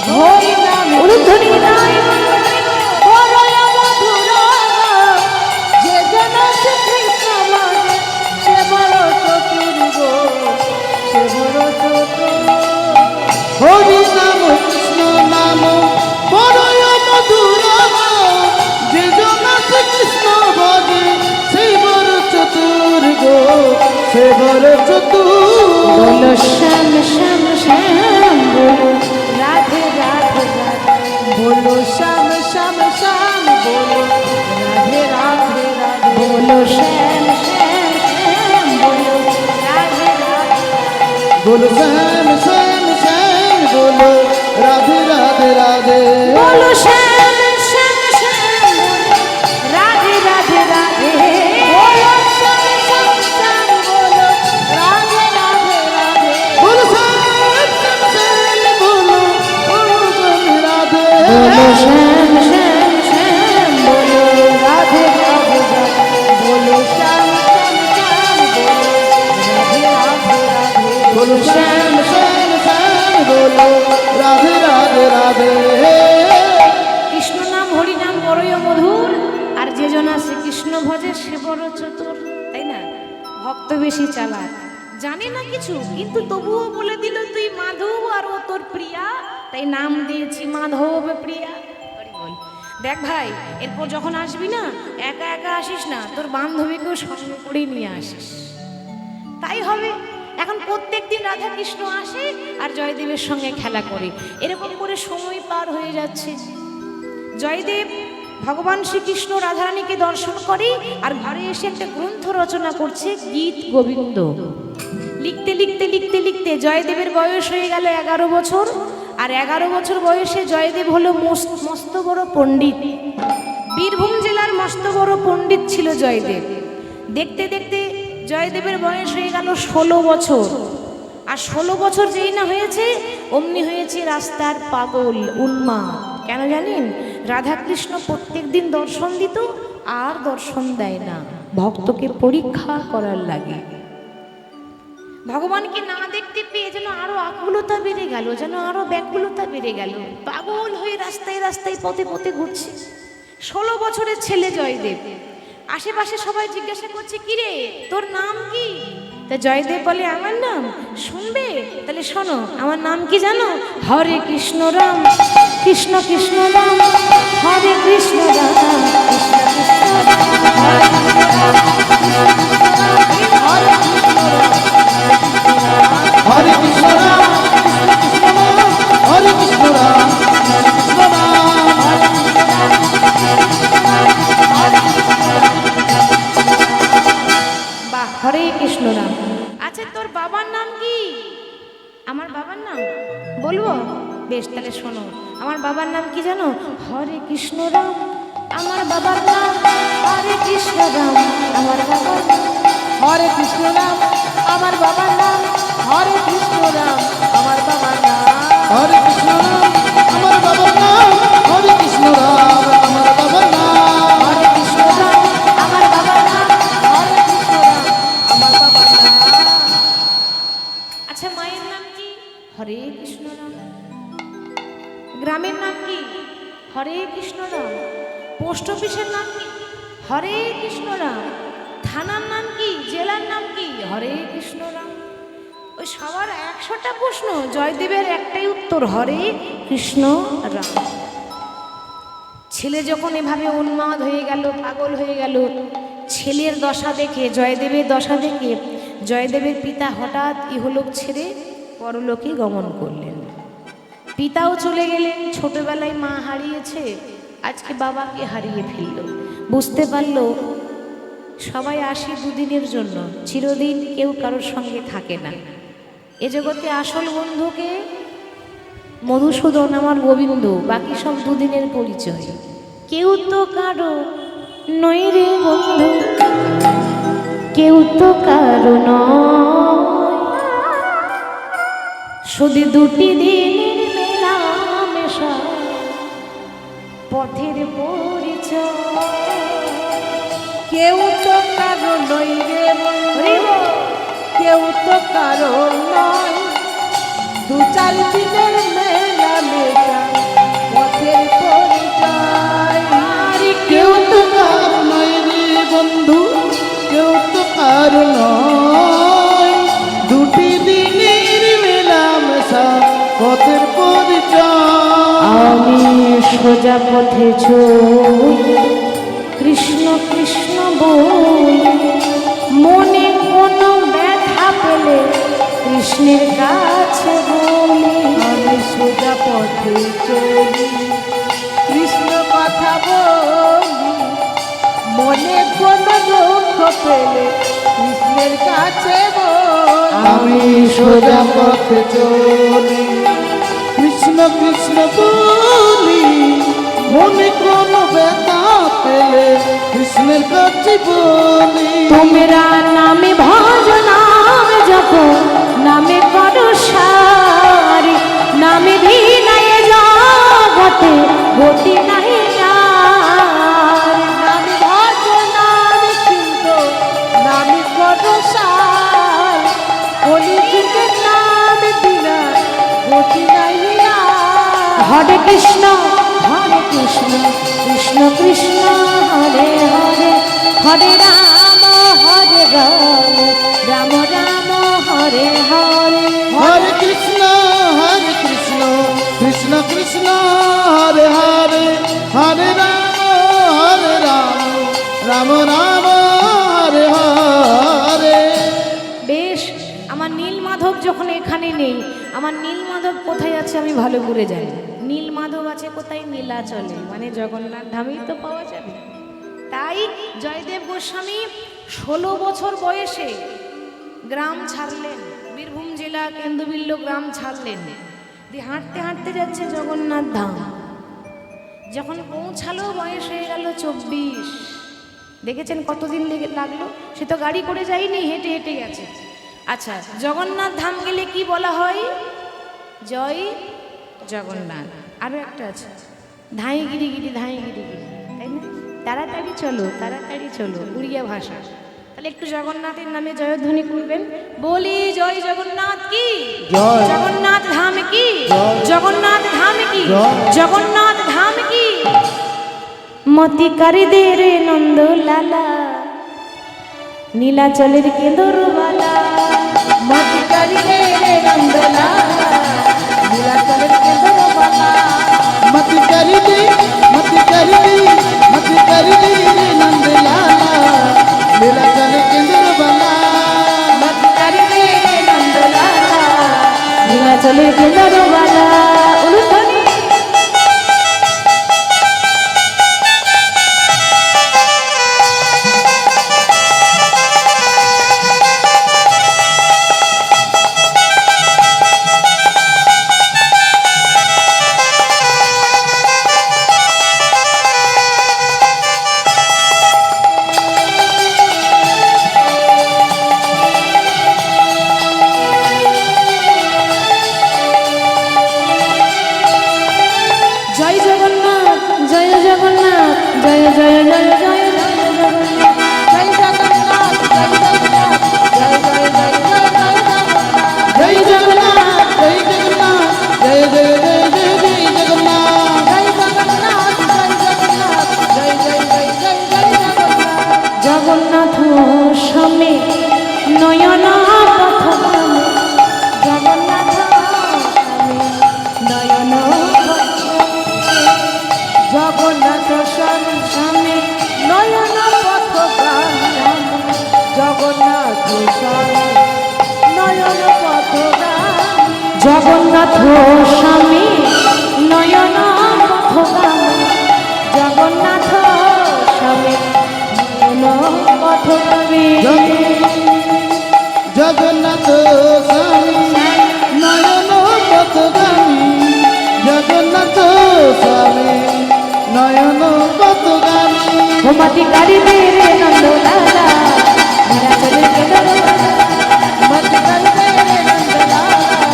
S1: হরি নাম উর্ধ্বনি নাই বড়ই মধুর গো, যে জন শ্রীকৃষ্ণ সে বড় চতুরী গো, সে বড় চতুরী।
S2: হরি নাম কৃষ্ণ নাম বড়ই মধুর, যে জন কৃষ্ণ ভজে সেই বড় চতুর গো, সে বড় চতুর।
S1: বলো শ্যাম শ্যাম শ্যাম, বলো রাধে রাধে রাধে,
S2: বলো শ্যাম শ্যাম শ্যাম, বলো রাধে রাধে রাধে।
S1: বলো শ্যাম শ্যাম শ্যাম, বলো রাধে রাধে,
S2: বলো শ্যাম শ্যাম শ্যাম, বলো রাধে রাধে রাধে।
S1: বলো শ্যাম শ্যাম শ্যাম, বলো রাধে রাধে রাধে, বলো শ্যাম শ্যাম শ্যাম, বলো রাধে রাধে রাধে,
S2: বলো শ্যাম শ্যাম শ্যাম, বলো রাধে রাধে। बोलो श्याम श्याम श्याम बोलो राधे राधे राधे।
S1: কৃষ্ণ নাম হরি নাম বড়ই মধুর, আর যে জনা শ্রীকৃষ্ণ ভজে সে বড় চতুর, তাই না? ভক্ত বেশি চালাক, জানে না কিছু, কিন্তু তবুও বলে দিল তুই মাধব আর ও তোর প্রিয়া, তাই নাম দিয়েছি মাধব প্রিয়া। হরি বল। দেখ ভাই, এরপর যখন আসবি না, একা একা আসিস না, তোর বান্ধবীকেও সঙ্গে করে নিয়ে আসিস, তাই হবে। এখন প্রত্যেকদিন রাধা কৃষ্ণ আসে আর জয়দেবের সঙ্গে খেলা করে, এরকম করে সময় পার হয়ে যাচ্ছে। জয়দেব ভগবান শ্রীকৃষ্ণ রাধারানীকে দর্শন করে আর ঘরে এসে একটা গ্রন্থ রচনা করছে, গীত গোবিন্দ। লিখতে লিখতে লিখতে লিখতে জয়দেবের বয়স হয়ে গেল 11 বছর, আর 11 বছর বয়সে জয়দেব হলো মস্ত বড় পণ্ডিত। বীরভূম জেলার মস্ত বড় পণ্ডিত ছিল জয়দেব। দেখতে দেখতে জয়দেবের বয়স হয়ে গেল 16 বছর, আর 16 বছর যেই না হয়েছে অমনি হয়েছে রাস্তার পাগল উন্মাদ। কেন জানেন? রাধাকৃষ্ণ প্রত্যেক দিন দর্শন দিত আর দর্শন দেয় না, ভক্তকে পরীক্ষা করার লাগে। ভগবানকে না দেখতে পেয়ে যেন আরো আকুলতা বেড়ে গেল, যেন আরো ব্যাকুলতা বেড়ে গেল, পাগল হয়ে রাস্তায় রাস্তায় পথে পথে ঘুরছে। 16 বছরের ছেলে জয়দেব। আশেপাশে সবাই জিজ্ঞাসা করছে, কিরে তোর নাম কি? তা জয়দেব বলে, আমার নাম শুনবে? তাহলে শোনো, আমার নাম কি জানো? হরে কৃষ্ণ রাম কৃষ্ণ কৃষ্ণ রাম হরে কৃষ্ণ রাম কৃষ্ণ কৃষ্ণ
S2: हरे कृष्ण राम हरे कृष्ण राम कृष्ण
S1: বাহ, হরে কৃষ্ণ রাম। আচ্ছা, তোর বাবার নাম কি? আমার বাবার নাম বলবো? বেশ, তাহলে শোনো, আমার বাবার নাম কি জানো? হরে কৃষ্ণ রাম আমার বাবার নাম, হরে কৃষ্ণ রাম আমার বাবার নাম,
S2: हरे कृष्ण राम আমার বাবার নাম, হরে কৃষ্ণ রাম আমার বাবার নাম, হরে কৃষ্ণ রাম আমার বাবার নাম, হরে কৃষ্ণ রাম আমার বাবার নাম,
S1: হরে কৃষ্ণ রাম আমার বাবার নাম,
S2: হরে কৃষ্ণ রাম আমার বাবার নাম।
S1: আচ্ছা, মায়ের নাম কি? হরে কৃষ্ণ রাম। গ্রামের নাম কি? হরে কৃষ্ণ রাম। পোস্ট অফিসের নাম কি? হরে কৃষ্ণ রাম। থানার নাম কি? জেলার নাম কি? হরে কৃষ্ণ রাম। ওই সবার 100টা প্রশ্ন, জয়দেবের একটাই উত্তর, হরে কৃষ্ণ রাম। ছেলে যখন এভাবে উন্মাদ হয়ে গেল, পাগল হয়ে গেল, ছেলের দশা দেখে, জয়দেবের দশা দেখে জয়দেবের পিতা হঠাৎ ইহলোক ছেড়ে পরলোকে গমন করলেন। পিতাও চলে গেলেন, ছোটবেলায় মা হারিয়েছে, আজকে বাবাকে হারিয়ে ফেলল। বুঝতে পারল সবাই আসে দুদিনের জন্য, চিরদিন কেউ কারোর সঙ্গে থাকে না। এ জগতে আসল বন্ধুকে মধুসূদন আমার গোবিন্দ, বাকি সব দুদিনের পরিচয়। কেউ তো কারো নই রে বন্ধু, কেউ তো কারো নয়, শুধু দুটি দিনের মেলা মেশা পথের পরিচয়।
S2: কেউ তো কারো নই রে বন্ধু, কেউ তো কারো নয়, 2-4 দিনের মেলা মেশা পথের পরিচয়। আরে কেউ তো কারো নই রে বন্ধু, কেউ তো কারো নয়, 2টি দিনের মেলা মেশা পথের পরিচয়।
S1: আমি সোজা পথে চলি, কৃষ্ণ কৃষ্ণ বলি, মনে কোনো ব্যথা পেলে কৃষ্ণের কাছে বলি।
S2: আমি সোজা পথে চলি, কৃষ্ণ কথা বলি, মনে কোনো দুঃখ পেলে কৃষ্ণের কাছে বলি। আমি সোজা পথে চলি, কৃষ্ণ কৃষ্ণ বলি, মনে কোনো ব্যথা পেলে কৃষ্ণের কাছে বলি।
S1: তোমরা নামে ভজ নাম জপ, নামে করো সারি, নামে ভিনায় জগতে গতি নাই আর।
S2: নামে ভজ নামে চিন্ত, নামে করো সার, কলি যুগে
S1: হরে কৃষ্ণ কৃষ্ণ কৃষ্ণ হরে হরে হরে রাম রাম রাম হরে হরে
S2: হরে কৃষ্ণ কৃষ্ণ কৃষ্ণ হরে হরে হরে রাম রাম রাম হরে হরে।
S1: বেশ, আমার নীল মাধব যখন এখানে নেই, আমার নীল মাধব কোথায় আছে আমি ভালো করে জানি। নীল মাধব আছে কোথায়? নীলাচলে, মানে জগন্নাথ ধামেই তো পাওয়া যাবে। তাই জয়দেব গোস্বামী 16 বছর বয়সে গ্রাম ছাড়লেন, বীরভূম জেলা কেন্দুবিল্ল গ্রাম ছাড়লেন, দিয়ে হাঁটতে হাঁটতে যাচ্ছে জগন্নাথ ধাম। যখন পৌঁছালো বয়স হয়ে গেল 24। দেখেছেন কতদিন লাগলো? সে তো গাড়ি করে যায়নি, হেঁটে হেঁটে গেছে। আচ্ছা, জগন্নাথ ধাম গেলে কি বলা হয়? জয় জগন্নাথ। আরও একটা আছে, ধাই গিরি গিরি, ধাই গিরি গিরি, তাই না? তাড়াতাড়ি চলো, উড়িয়া ভাষা। তাহলে একটু জগন্নাথের নামে জয়ধ্বনি করবেন, বলি জয় জগন্নাথ কি, জগন্নাথ ধাম কি, জগন্নাথ ধাম কি, জগন্নাথ ধাম কি। মতিকারি দে রে নন্দ লালা, নীলাচলের কেঁদরবালা, মতিকারি দে রে নন্দ লালা, নীলাচলের কেঁদরবালা।
S2: মতি করি দি নন্দ লালা, নীলাচল কেন্দ্রবালা।
S1: মতিকারি দে রে নন্দ লালা, নীলাচলের কেঁদরবালা। উলুধ্বনি। জগন্নাথ স্বামী নয়ন পথগামী, জগন্নাথ স্বামী নয়ন পথগামী,
S2: জগন্নাথ স্বামী নয়ন পথগামী, জগন্নাথ স্বামী নয়ন পথগামী।
S1: মতি গাড়ি দে রে নন্দ লালা, নীলাচলের কেঁদরবালা, মতি গাড়ি দে রে নন্দ লালা,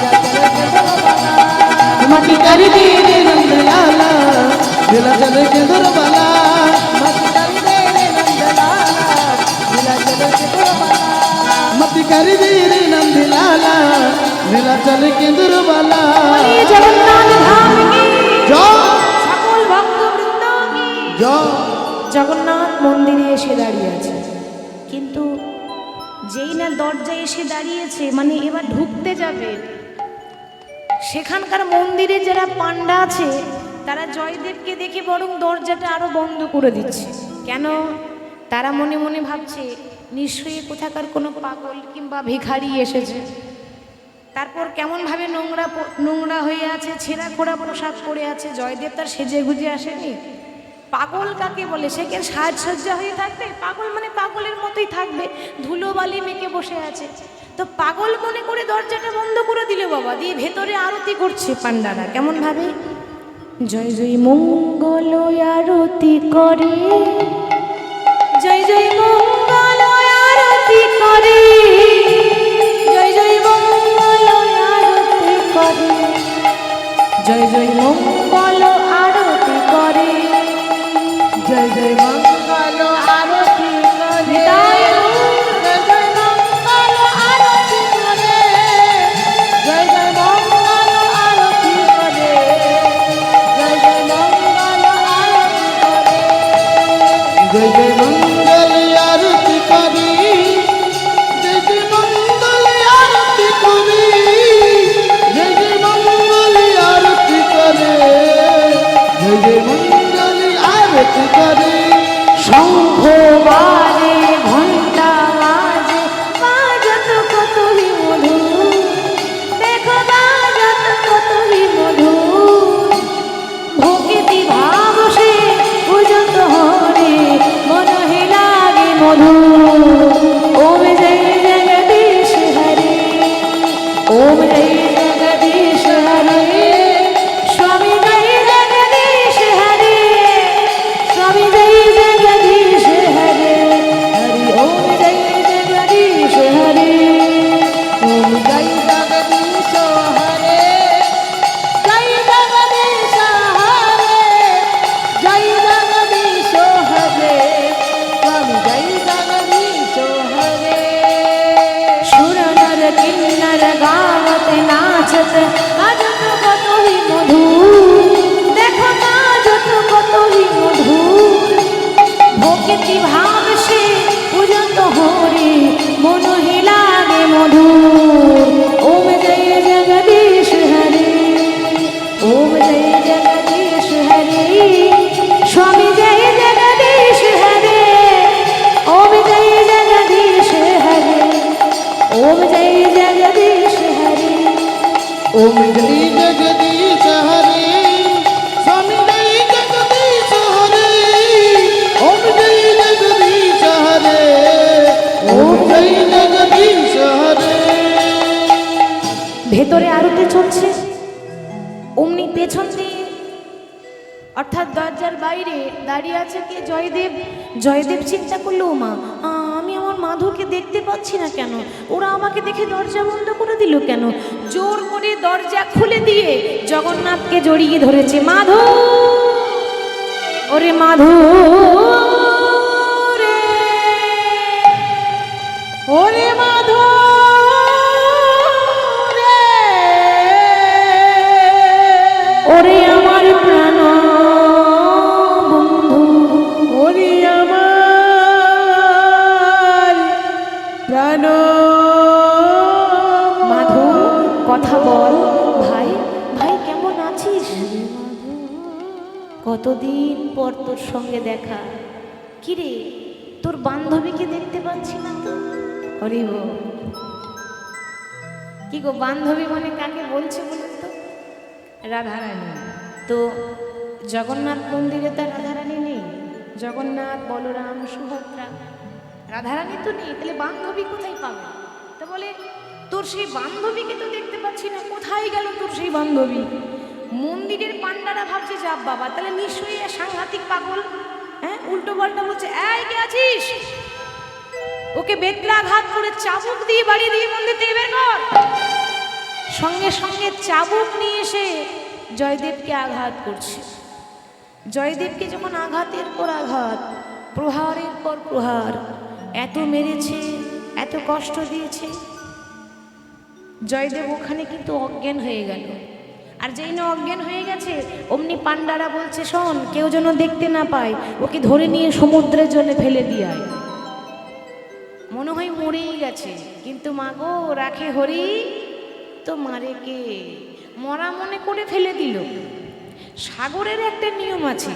S1: নীলাচলের কেঁদরবালা, মতি গাড়ি দে রে নন্দ লালা,
S2: নীলাচল কেন্দ্রবালা।
S1: মতি গাড়ি দে রে নন্দ লালা, নীলাচলের কেঁদরবালা।
S2: মতি করি দি নন্দ লালা, নীলাচল কেন্দ্রবালা।
S1: জগন্নাথ ধাম কি
S2: জয়,
S1: সকল ভক্তবৃন্দ কি
S2: জয়।
S1: জগন্নাথ মন্দিরে এসে দাঁড়িয়ে আছে, কিন্তু যেই না দরজায় এসে দাঁড়িয়েছে, মানে এবার ঢুকতে যাবে, সেখানকার মন্দিরে যারা পান্ডা আছে তারা জয়দেবকে দেখে বরং দরজাটা আরো বন্ধ করে দিচ্ছে। কেন? তারা মনে মনে ভাবছে নিশ্চয়ই কোথাকার কোনো পাগল কিংবা ভিখারি এসেছে। তারপর কেমনভাবে নোংরা হয়ে আছে, ছেঁড়া খোড়া পোশাক পরে আছে। জয়দেব তার সেজে গুজে আসেনি। পাগল কাকে বলে? সে কি সাজসজ্জা হয়ে থাকবে? পাগল মানে পাগলের মতোই থাকবে, ধুলোবালি মেখে বসে আছে। তো পাগল মনে করে দরজাটা বন্ধ করে দিল বাবা, দিয়ে ভেতরে আরতি করছে পান্ডারা। কেমন ভাবে? জয় জয় মঙ্গল আরতি করে, জয় জয় মঙ্গল আরতি করে, জয় জয় মঙ্গল আরতি করে, জয় জয় মঙ্গল আরতি করে, জয় জয় মঙ্গল আরতি করে, জয় জয় মঙ্গল আরতি করে, জয় জয় মঙ্গল আরতি করে,
S2: আরতি করে
S1: শঙ্খ বাজে ঘন্টা বাজে বাজত কতই মধুর, দেখো বাজত কতই মধুর, ভক্তি ভাব সে বুঝত হরে মন হে লাগে মধুর। ওম জয় জগদীশ হরে, ওম জয় জগদীশ হরে, স্বামী জয় জগদীশ হরে, স্বামী জয় জগদীশ হরে, হরি ওম জয় জগদীশ হরে,
S2: ওম জয় জগদীশ হরে, জয় জগদীশ হরে, জয় জগদীশ হরে, স্বামী জয় জগদীশ হরে।
S1: সুর নর কিন্নর গাवत नाचत বাজত কতই মধুর, দেখো বাজত কতই মধুর, ভক্তি ভাব সে পূজত হরি মন হে লাগে মধুর। ওম জয় জগদীশ হরে, ওম জয় জগদীশ হরে, স্বামী জয় জগদীশ হরে, ওম জয় জগদীশ হরে, ওম জয় জগদীশ হরে।
S2: ওম জয় জগদীশ হরে, স্বামী জয় জগদীশ হরে, ওম জয় জগদীশ হরে, ওম জয় জগদীশ হরে।
S1: ভেতরে আরতি চলছে, অমনি পেছন দিয়ে অর্থাৎ দরজার বাইরে দাঁড়িয়ে আছে কে? জয়দেব। জয়দেব চিন্তা করলো, ও মা, আমি আমার মাধুকে দেখতে পাচ্ছি না কেন, ওরা আমাকে দেখে দরজা বন্ধ করে দিল কেন? জোর করে দরজা খুলে দিয়ে জগন্নাথকে জড়িয়ে ধরেছে। মাধু, ওরে মাধু রে,
S2: ওরে মাধব রে,
S1: ওরে আমার প্রাণ বন্ধু,
S2: ওরে আমার প্রাণ
S1: মাধু কথা বল। ভাই, ভাই কেমন আছিস? কতদিন পর তোর সঙ্গে দেখা। কিরে, তোর বান্ধবীকে দেখতে পাচ্ছি না তো। হরি বল। কি গো, বান্ধবী মানে কাকে বলছে বলুন তো? রাধারানী। তো জগন্নাথ মন্দিরে তো রাধারানী নেই, জগন্নাথ বলরাম সুভদ্রা, রাধারানী তো নেই, তাহলে বান্ধবী কোথায় পাবে? তো বলে তোর সেই বান্ধবীকে তো দেখতে পাচ্ছি না, কোথায় গেল তোর সেই বান্ধবী? মন্দিরের পান্ডারা ভাবছে যাব বাবা, তাহলে নিশ্চয়ই এ সাংঘাতিক পাগল। হ্যাঁ, উল্টো পাল্টা বলছে, এই কে আছিস? ওকে বেত্রাঘাত করে চাবুক দিয়ে বাড়ি দিয়ে মন্দির থেকে বের কর। সঙ্গে সঙ্গে চাবুক নিয়ে এসে জয়দেবকে আঘাত করছে। জয়দেবকে যখন আঘাতের পর আঘাত, প্রহারের পর প্রহার, এত মেরেছে, এত কষ্ট দিয়েছে, জয়দেব ওখানে কিন্তু অজ্ঞান হয়ে গেল। আর যেই না অজ্ঞান হয়ে গেছে, অমনি পান্ডারা বলছে, শোন, কেউ যেন দেখতে না পায়, ওকে ধরে নিয়ে সমুদ্রের জলে ফেলে দিয়ে আয়। মনে হয় মরেই গেছে, কিন্তু মাগো রাখে হরি তো মারে কে, মরা মনে করে ফেলে দিল। সাগরের একটা নিয়ম আছে,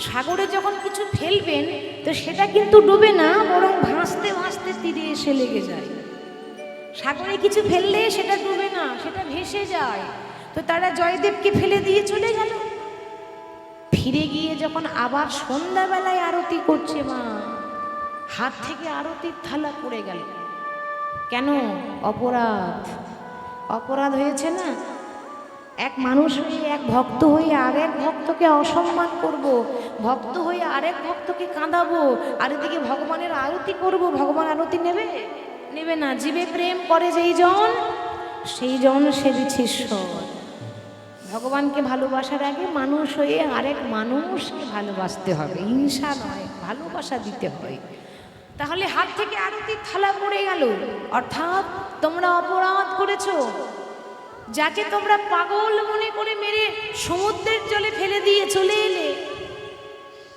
S1: সাগরে যখন কিছু ফেলবেন তো সেটা কিন্তু ডুবে না, বরং ভাসতে ভাসতে তীরে এসে লেগে যায়। সাগরে কিছু ফেললে সেটা ডুবে না, সেটা ভেসে যায়। তো তারা জয়দেবকে ফেলে দিয়ে চলে গেল। ফিরে গিয়ে যখন আবার সন্ধ্যাবেলায় আরতি করছে, মা হাত থেকে আরতির থালা পড়ে গেল। কেন? অপরাধ, অপরাধ হয়েছে না। এক মানুষ হয়ে, এক ভক্ত হয়ে আরেক ভক্তকে অসম্মান করব, ভক্ত হয়ে আরেক ভক্তকে কাঁদাবো, আর এদিকে ভগবানের আরতি করব। ভগবান আরতি নেবে? নেবে না। জীবে প্রেম করে যেই জন, সেই জন সেবিছে ঈশ্বর। ভগবানকে ভালোবাসার আগে মানুষ হয়ে আরেক মানুষকে ভালোবাসতে হবে, হিংসা নয়, ভালোবাসা দিতে হয়। তাহলে হাত থেকে আরতির থালা পড়ে গেল, অর্থাৎ তোমরা অপরাধ করেছো। যাকে তোমরা পাগল মনে করে মেরে সমুদ্রের জলে ফেলে দিয়ে চলে এলে,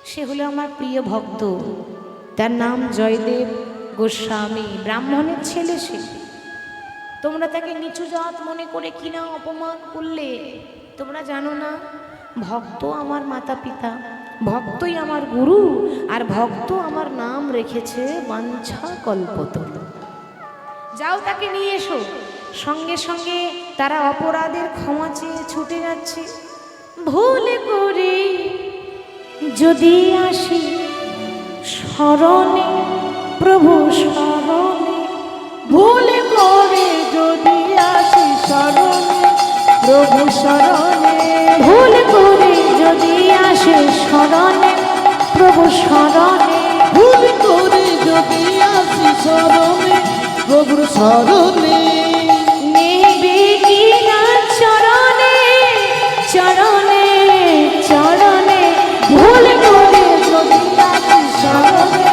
S1: সে হলো আমার প্রিয় ভক্ত, তার নাম জয়দেব গোস্বামী, ব্রাহ্মণের ছেলে সে। তোমরা তাকে নিচু জাত মনে করে কিনা অপমান করলে। তোমরা জানো না, ভক্ত আমার মাতা পিতা, ভক্তই আমার গুরু, আর ভক্ত আমার নাম রেখেছে বাঞ্ছা কল্পতরু। যাও তাকে নিয়ে এসো। সঙ্গে সঙ্গে তারা অপরাধের ক্ষমা চেয়ে ছুটে যাচ্ছে। ভুল করে যদি আসি স্মরণে প্রভু স্মরণে,
S2: ভুল করে যদি আসি শরণে প্রভু শরণে,
S1: ভুল করে যদি আসে স্মরণে প্রভু স্মরণে,
S2: ভুল করে যদি আসি শরণে প্রভুর শরণে,
S1: নেবে কি না চরণে চরণে চরণে, ভুল করে
S2: যদি আসি শরণে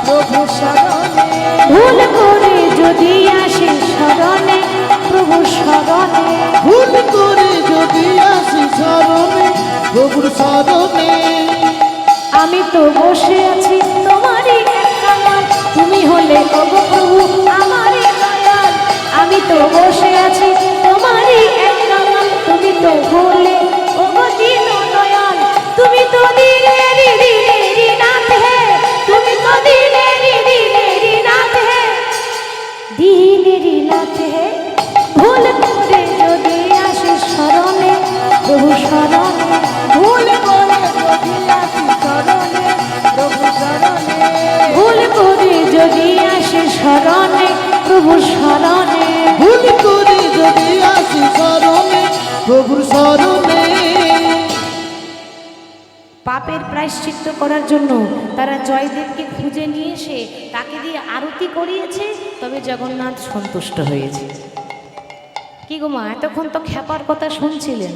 S2: প্রভু শরণে,
S1: ভুল করে যদি আসে স্মরণে প্রভু স্মরণে,
S2: ভুল করে যদি আসি শরণে প্রভুর শরণে,
S1: আমি তো বসে আছি তোমারই একান্ত, তুমি হলে ওগো প্রভু আমারই দয়াল। আমি তো বসে আছি তোমারই একান্ত, তুমি তো হলে ওগো দীন দয়াল। তুমি তো দিনেরই দিনেরই নাথ হে, তুমি তো দিনেরই দিনেরই নাথ হে, দিনেরই নাথ হে। ভুল করে যদি আসি স্মরণে প্রভু স্মরণে,
S2: ভুল করে যদি আসি শরণে প্রভু শরণে,
S1: ভুল করে যদি আসে স্মরণে প্রভু স্মরণে,
S2: ভুল করে যদি আসি শরণে প্রভুর শরণে,
S1: পাপের প্রায়শ্চিত্ত করার জন্য তারা জয়দেবকে খুঁজে নিয়ে এসে তাকে দিয়ে আরতি করিয়েছে, তবে জগন্নাথ সন্তুষ্ট হয়েছে। কি গো মা, এতক্ষণ তো খেপার কথা শুনছিলেন,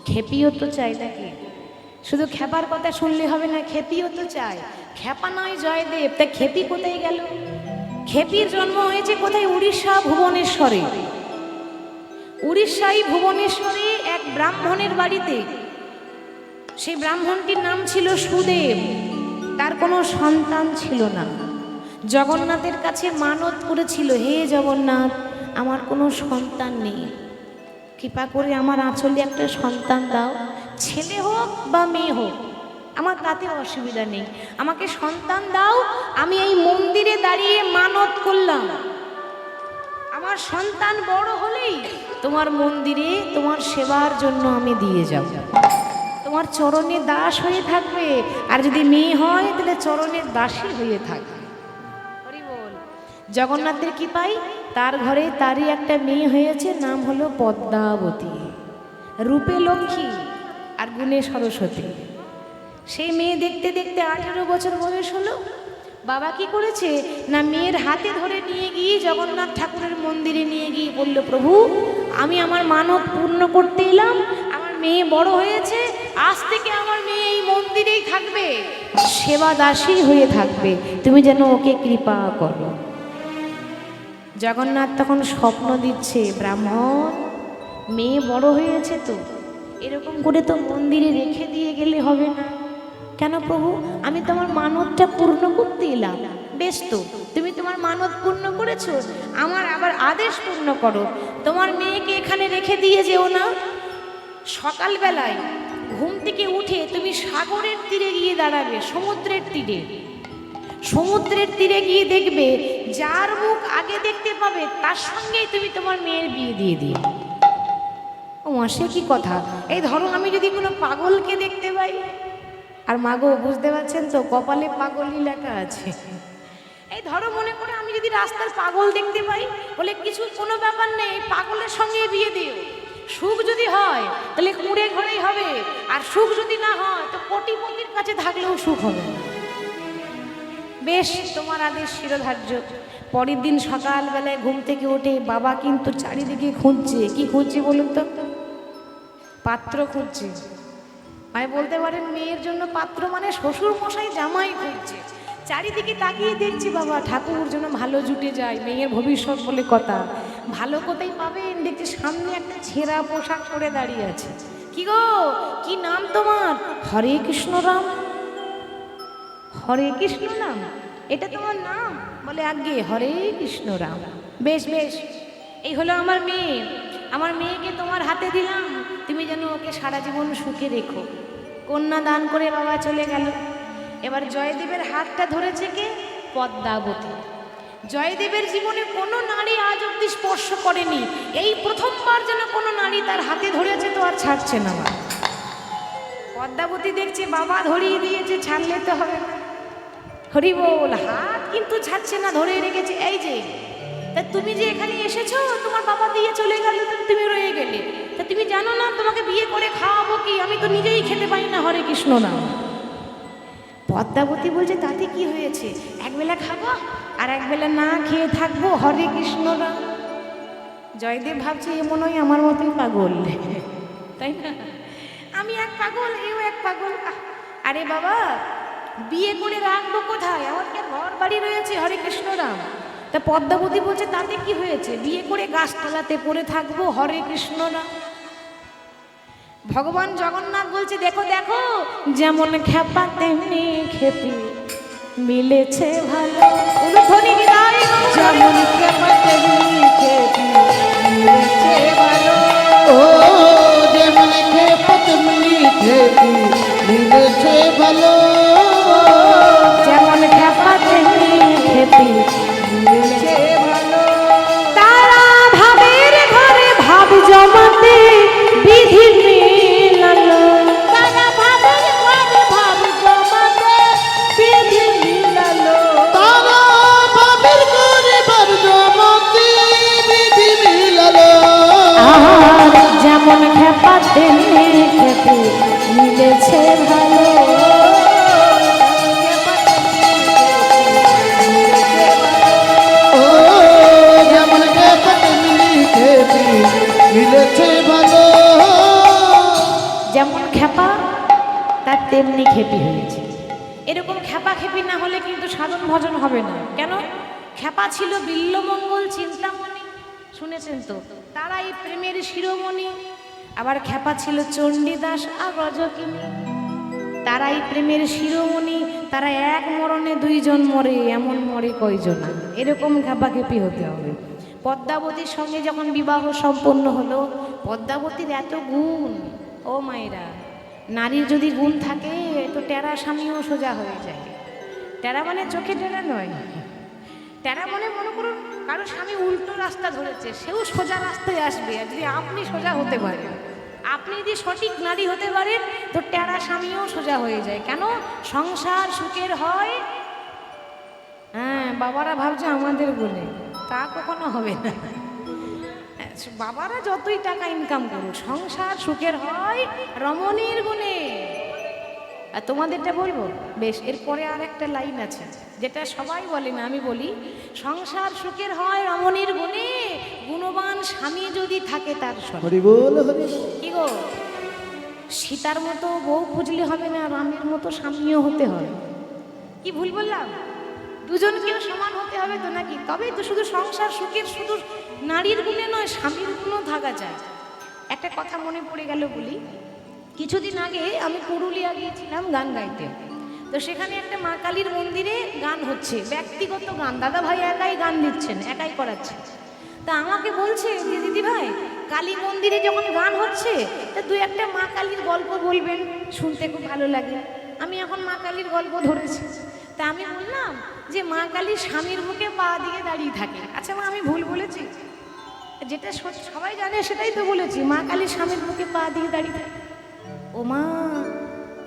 S1: খেপিও তো চাই নাকি? শুধু খেপার কথা শুনলে হবে না, খেপিও তো চাই। খেপা নয় জয়দেব, তা খেপি কোথায় গেল? খেপির জন্ম হয়েছে কোথায়? উড়িষ্যা ভুবনেশ্বরে। উড়িষ্যায় ভুবনেশ্বরে এক ব্রাহ্মণের বাড়িতে। সেই ব্রাহ্মণটির নাম ছিল সুদেব। তার কোনো সন্তান ছিল না। জগন্নাথের কাছে মানত করেছিল, হে জগন্নাথ, আমার কোনো সন্তান নেই, কৃপা করে আমার আঁচলে একটা সন্তান দাও, ছেলে হোক বা মেয়ে হোক, আমার তাতে অসুবিধা নেই, আমাকে সন্তান দাও। আমি এই মন্দিরে দাঁড়িয়ে মানত করলাম, আমার সন্তান বড় হলেই তোমার মন্দিরে তোমার সেবার জন্য আমি দিয়ে যাব, তোমার চরণে দাস হয়ে থাকবে। আর যদি মেয়ে হয় তাহলে চরণের দাসী হয়ে থাকবে। হরি বল। জগন্নাথের কি পাই, তার ঘরে তারই একটা মেয়ে হয়েছে, নাম হলো পদ্মাবতী, রূপে লক্ষ্মী আর গুণে সরস্বতী। সেই মেয়ে দেখতে দেখতে 18 বছর বয়স হলো। বাবা কি করেছে না, মেয়ের হাতে ধরে নিয়ে গিয়ে জগন্নাথ ঠাকুরের মন্দিরে নিয়ে গিয়ে বলল, প্রভু আমি আমার মানত পূর্ণ করতে এলাম, আমার মেয়ে বড় হয়েছে, আজ থেকে আমার মেয়ে এই মন্দিরেই থাকবে, সেবা দাসী হয়ে থাকবে, তুমি যেন ওকে কৃপা করো। জগন্নাথ তখন স্বপ্ন দিচ্ছে, ব্রাহ্মণ মেয়ে বড় হয়েছে তো, এরকম করে তো মন্দিরে রেখে দিয়ে গেলে হবে না। কেন প্রভু, আমি তোমার মানতটা পূর্ণ করতে এলাম। বেশ তো, তুমি তোমার মানত পূর্ণ করেছো, আমার আবার আদেশ পূর্ণ করো, তোমার মেয়েকে এখানে রেখে দিয়ে যেও না। সকালবেলায় ঘুম থেকে উঠে তুমি সাগরের তীরে গিয়ে দাঁড়াবে, সমুদ্রের তীরে। সমুদ্রের তীরে গিয়ে দেখবে যার মুখ আগে দেখতে পাবে তার সঙ্গেই তুমি তোমার মেয়ের বিয়ে দিয়ে দিও। ও সে কি কথা! এই ধরো আমি যদি কোনো পাগলকে দেখতে পাই, আর মাগো বুঝতে পারছেন তো, কপালে পাগলই লেখা আছে। এই ধরো মনে করে আমি যদি রাস্তার পাগল দেখতে পাই, বলে কিছু কোনো ব্যাপার নেই, পাগলের সঙ্গে বিয়ে দিও। সুখ যদি হয় তাহলে কুঁড়ে ঘরেই হবে, আর সুখ যদি না হয় তো কোটিপতির কাছে থাকলেও সুখ হবে না। বেশ, তোমার আদেশ শিরোধার্য। পরের দিন সকালবেলায় ঘুম থেকে উঠে বাবা কিন্তু চারিদিকে খুঁজছে। কি খুঁজছে বলুন তো? পাত্র খুঁজছে। মানে বলতে পারেন মেয়ের জন্য পাত্র মানে শ্বশুর মশাই জামাই খুঁজছে। চারিদিকে তাকিয়ে দেখছি বাবা ঠাকুর যেন ভালো জুটে যায়, মেয়ের ভবিষ্যৎ বলে কথা। ভালো কোথায় পাবেন, দেখছি সামনে একটা ছেঁড়া পোশাক পরে দাঁড়িয়ে আছে। কি গো, কি নাম তোমার? হরে কৃষ্ণ রাম। হরে কৃষ্ণ নাম, এটা তোমার নাম? বলে আগে হরে কৃষ্ণ রাম। বেশ বেশ, এই হলো আমার মেয়ে, আমার মেয়েকে তোমার হাতে দিলাম, তুমি যেন ওকে সারা জীবন সুখে রেখো। কন্যা দান করে বাবা চলে গেল। এবার জয়দেবের হাতটা ধরেছে কে? পদ্মাবতী। জয়দেবের জীবনে কোনো নারী আজ অব্দি স্পর্শ করেনি, এই প্রথমবার যেন কোনো নারী তার হাতে ধরেছে, তো আর ছাড়ছে না। পদ্মাবতী দেখছে বাবা ধরিয়ে দিয়েছে, ছাড়লে তো হবে না। হরি বল, হাত কিন্তু ছাড়ছে না, ধরে রেখেছে। এই যে তা তুমি যে এখানে এসেছো, তোমার বাবা দিয়ে চলে গেল, তুমি রয়ে গেলে, তা তুমি জানো না তোমাকে বিয়ে করে খাওয়াবো কি? আমি তো নিজেই খেতে পারি না হরে কৃষ্ণ নাম। পদ্মাবতী বলছে তাতে কি হয়েছে, একবেলা খাবো আর একবেলা না খেয়ে থাকবো, হরে কৃষ্ণ নাম। জয়দেব ভাবছে এ মনে হয় আমার মতোই পাগল, তাই না? আমি এক পাগল, এও এক পাগল। আরে বাবা, বিয়ে করে রাখবো কোথায়? আমার কি ঘর বাড়ি রয়েছে, হরে কৃষ্ণ রাম। তা পদ্মাবতী বলছে তাতে কি হয়েছে, বিয়ে করে গাছতলাতে পড়ে থাকবো, হরে কৃষ্ণ রাম। ভগবান জগন্নাথ বলছে দেখো দেখো, যেমন খেপা তেমনি খেপি, মিলেছে ভালো। উলুধ্বনি বিদায় গো।
S2: যেমন খেপা তেমনি খেপি, মিলেছে ভালো। ও যেমন খেপা তেমনি খেপি, মিলেছে ভালো।
S1: যেমন খেপা তেমনি খেপি,
S2: মিলেছে ভালো।
S1: তারা ভাবের ঘরে ভাব জমাতে বিধি মিলালো।
S2: তারা ভাবের ঘরে ভাব জমাতে বিধি মিলালো। তারা ভাবের ঘরে ভাব জমাতে বিধি মিলালো।
S1: আর যেমন খেপা তেমনি খেপি, মিলেছে ভালো।
S2: ও যেমন খেপা তেমনি খেপি, মিলেছে ভালো।
S1: যেমন খেপা তার তেমনি খেপি হয়েছে। এরকম খেপা খেপি না হলে কিন্তু সাধন ভজন হবে না। কেন? খেপা ছিল বিল্লমঙ্গল চিন্তামণি, শুনেছেন তো, তারা এই প্রেমের শিরোমণি। আবার খেপা ছিল চণ্ডীদাস আর রজকিনী, তারা এই প্রেমের শিরোমণি। তারা এক মরণে দুইজন মরে, এমন মরে কয়জন? এরকম খেপা খেপি হতে হবে। পদ্মাবতীর সঙ্গে যখন বিবাহ সম্পন্ন হলো, পদ্মাবতীর এত গুণ, ও মায়েরা, নারীর যদি গুণ থাকে তো টেরা স্বামীও সোজা হয়ে যায়। টেরা মানে চোখে টেরা নয়, টেরা মানে মনে করুন কারো স্বামী উল্টো রাস্তা ধরেছে, সেও সোজা রাস্তায় আসবে। আর যদি আপনি সোজা হতে পারেন, আপনি যদি সঠিক নারী হতে পারেন, তো টেরা স্বামীও সোজা হয়ে যায়। কেন? সংসার সুখের হয়। হ্যাঁ, বাবারা ভাবছে আমাদের বলে, তা কখনো হবে না। বাবারা যতই টাকা ইনকাম করুক, সংসার সুখের হয় রমণীর গুণে। আর তোমাদেরটা বলবো বেশ, এরপরে আর একটা লাইন আছে যেটা সবাই বলে না, আমি বলি। সংসার সুখের হয় রমণীর গুণে, গুণবান স্বামী যদি থাকে তার সঙ্গে।
S2: হরি বল, হরি বল।
S1: কি গো, সীতার মতো বউ খুঁজলে হবে না, রামের মতো স্বামীও হতে হবে। কি ভুল বললাম? দুজনকেও সমান হতে হবে তো, নাকি? তবেই তো শুধু সংসার সুখের শুধু নারীর গুণে নয়, স্বামীর গুণও থাকা যায়। একটা কথা মনে পড়ে গেল বলি। কিছুদিন আগে আমি পুরুলিয়া গিয়েছিলাম গান গাইতে। তো সেখানে একটা মা কালীর মন্দিরে গান হচ্ছে, ব্যক্তিগত গান, দাদা ভাই একাই গান দিচ্ছেন, একাই করাচ্ছেন। তা আমাকে বলছে যে দিদি ভাই, কালী মন্দিরে যখন গান হচ্ছে, তা দুই একটা মা কালীর গল্প বলবেন, শুনতে খুব ভালো লাগে। আমি এখন মা কালীর গল্প ধরেছি। তা আমি বললাম যে মা কালী স্বামীর বুকে পা দিয়ে দাঁড়িয়ে থাকে। আচ্ছা মা, আমি ভুল বলেছি? যেটা সবাই জানে সেটাই তো বলেছি, মা কালী স্বামীর বুকে পা দিয়ে দাঁড়িয়ে থাকে। ও মা,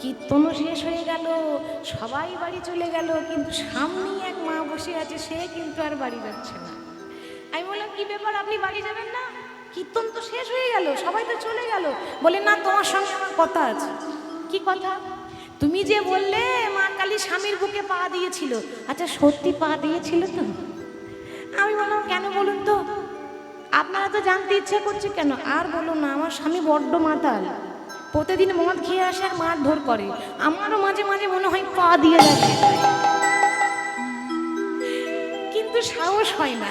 S1: কীর্তনও শেষ হয়ে গেল, সবাই বাড়ি চলে গেল, কিন্তু সামনেই এক মা বসে আছে, সে কিন্তু আর বাড়ি যাচ্ছে না। আমি বললাম কি ব্যাপার, আপনি বাড়ি যাবেন না? কীর্তন তো শেষ হয়ে গেল, সবাই তো চলে গেল। বলে না, তোমার সঙ্গে আমার কথা আছে। কি কথা? তুমি যে বললে মা কালী স্বামীর বুকে পা দিয়েছিল, আচ্ছা সত্যি পা দিয়েছিল তো? আমি বললাম কেন বলুন তো? আপনারা তো জানতে ইচ্ছে করছে কেন? আর বলো না, আমার স্বামী বড্ড মাতাল, প্রতিদিন মদ খেয়ে আসে আর মারধর করে। আমারও মাঝে মাঝে মনে হয় পা দিয়ে যাচ্ছে, কিন্তু সাহস হয় না।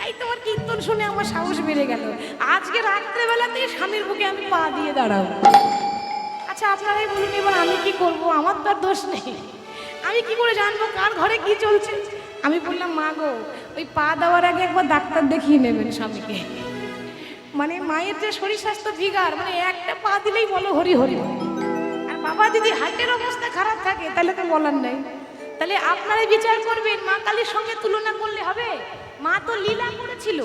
S1: এই তোমার কীর্তন শুনে আমার সাহস বেড়ে গেল, আজকে রাত্রেবেলাতেই স্বামীর বুকে আমি পা দিয়ে দাঁড়াবো। আচ্ছা আপনারাই বলুন এবার আমি কি করব? আমার তো আর দোষ নেই, আমি কি করে জানবো কার ঘরে কি চলছে? আমি বললাম মা গো, ওই পা দেওয়ার আগে একবার ডাক্তার দেখিয়ে নেবেন স্বামীকে। মানে মায়ের যে শরীর স্বাস্থ্য ভিগার, মানে একটা পা দিলেই বলো হরি হরি। আর বাবা যদি হার্টের অবস্থা খারাপ থাকে তাহলে তো বলার নাই। তাহলে আপনারাই বিচার করবেন, মা কালীর সঙ্গে তুলনা করলে হবে? মা তো লীলা করেছিল,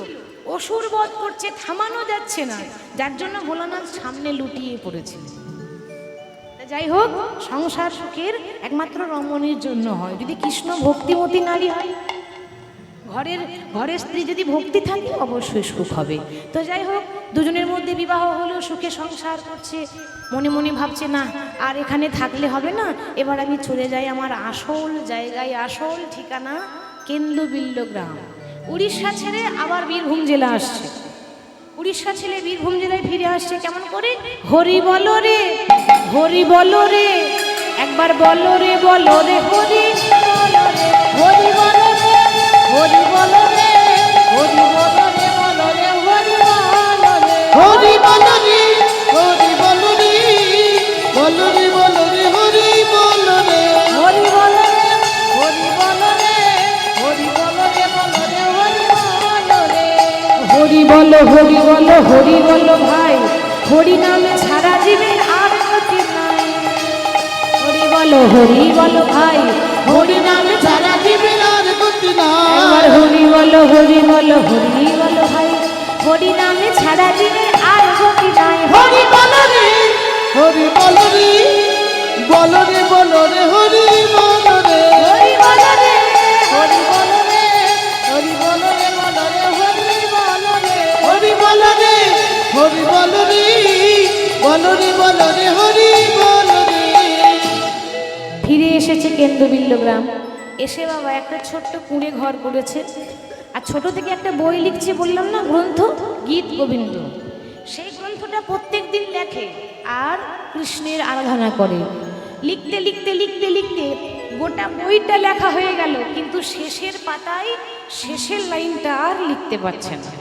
S1: অসুর বধ করছে, থামানো যাচ্ছে না, যার জন্য ভোলানাথ সামনে লুটিয়ে পড়েছিল। যাই হোক, সংসার সুখের একমাত্র রমণীর জন্য হয়। যদি কৃষ্ণ ভক্তিমতী নারী হয়, ঘরের স্ত্রী যদি ভক্তি থাকে, অবশ্যই সুখ হবে। তো যাই হোক, দুজনের মধ্যে বিবাহ হলো, সুখে সংসার করছে, মনে মনে ভাবছে না আর এখানে থাকলে হবে না, এবার আমি চলে যাই আমার আসল জায়গায়, আসল ঠিকানা কেন্দ্রবিল্ল গ্রাম। উড়িষ্যা ছেড়ে আবার বীরভূম জেলা আসছে, উড়িষ্যা ছেড়ে বীরভূম জেলায় ফিরে আসছে। কেমন করে? হরি বলো রে, হরি বলো রে, একবার বলো রে, বলো রে, হরি বলো রে, হরি বলো রে, হরি বলো রে, হরি বলো রে, বলো রে, হরি বলো রে,
S2: হরি বলো রে, হরি বলো রে, বলো রে, বলো রে, হরি বলো রে,
S1: হরি বলো রে, হরি বলো রে, হরি বলো রে, বলো রে, হরি বলো রে। হরি বলো, হরি বলো, হরি বলো ভাই, হরি নামে ছাড়া জীবের আর গতি নাই। হরি বলো, হরি বলো ভাই,
S2: হরি নামে ছাড়া জীবের আর গতি নাই।
S1: একবার হরি বলো, হরি বলো, হরি বলো ভাই, হরি নামে ছাড়া জীবের আর গতি নাই।
S2: হরি বলো রে, হরি বলো রে, বলো রে, বলো রে, হরি বলো রে,
S1: হরি বলো রে, হরি বলো রে, হরি বলো রে, বলো রে, হরি বলো রে।
S2: হরি বলো রে, হরি বলো রে, বলো রে, বলো রে, হরি বলো রে।
S1: ফিরে এসেছে কেন্দ্রবিল্ল গ্রাম। এসে বাবা একটা ছোট্ট কুঁড়ে ঘর করেছে, আর ছোট থেকে একটা বই লিখছে, বললাম না, গ্রন্থ গীত গোবিন্দ। সেই গ্রন্থটা প্রত্যেক দিন লেখে আর কৃষ্ণের আরাধনা করে। লিখতে লিখতে লিখতে লিখতে গোটা বইটা লেখা হয়ে গেল, কিন্তু শেষের পাতায় শেষের লাইনটা আর লিখতে পারছে না।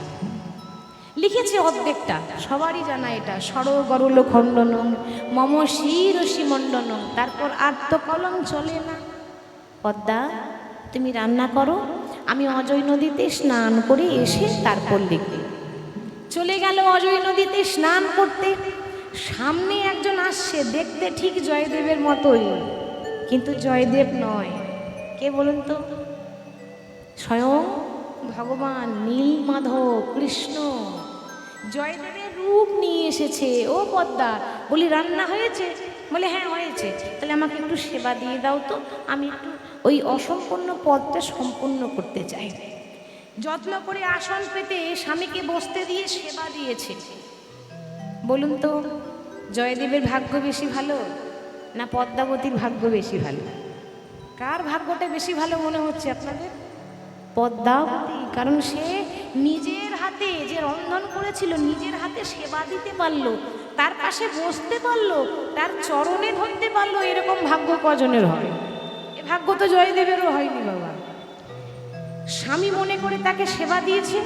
S1: লিখেছে অর্ধেকটা, সবারই জানা এটা, সরগরল খণ্ডনম মম শিরসি মণ্ডনম। তারপর আর তো কলম চলে না। পদ্মা, তুমি রান্না করো, আমি অজয় নদীতে স্নান করে এসে তারপর লিখব। চলে গেল অজয় নদীতে স্নান করতে। সামনে একজন আসছে, দেখতে ঠিক জয়দেবের মতোই, কিন্তু জয়দেব নয়। কে বলুন তো? স্বয়ং ভগবান নীলমাধব কৃষ্ণ জয়দেবের রূপ নিয়ে এসেছে। ও পদ্মা, বলি রান্না হয়েছে? বলে হ্যাঁ হয়েছে। তাহলে আমাকে একটু সেবা দিয়ে দাও তো, আমি একটু ওই অসম্পূর্ণ পদটা সম্পূর্ণ করতে চাই। যত্ন করে আসন পেতে স্বামীকে বসতে দিয়ে সেবা দিয়েছে। বলুন তো, জয়দেবের ভাগ্য বেশি ভালো না পদ্মাবতীর ভাগ্য বেশি ভালো? কার ভাগ্যটা বেশি ভালো মনে হচ্ছে আপনাদের? পদ্মাবতী। কারণ সে নিজের হাতে যে রন্ধন করেছিল, নিজের হাতে সেবা দিতে পারলো, তার পাশে বসতে পারলো, তার চরণে ধরতে পারলো, এরকম ভাগ্য কজনের হয়? এ ভাগ্য তো জয়দেবেরও হয়নি বাবা। স্বামী মনে করে তাকে সেবা দিয়েছে।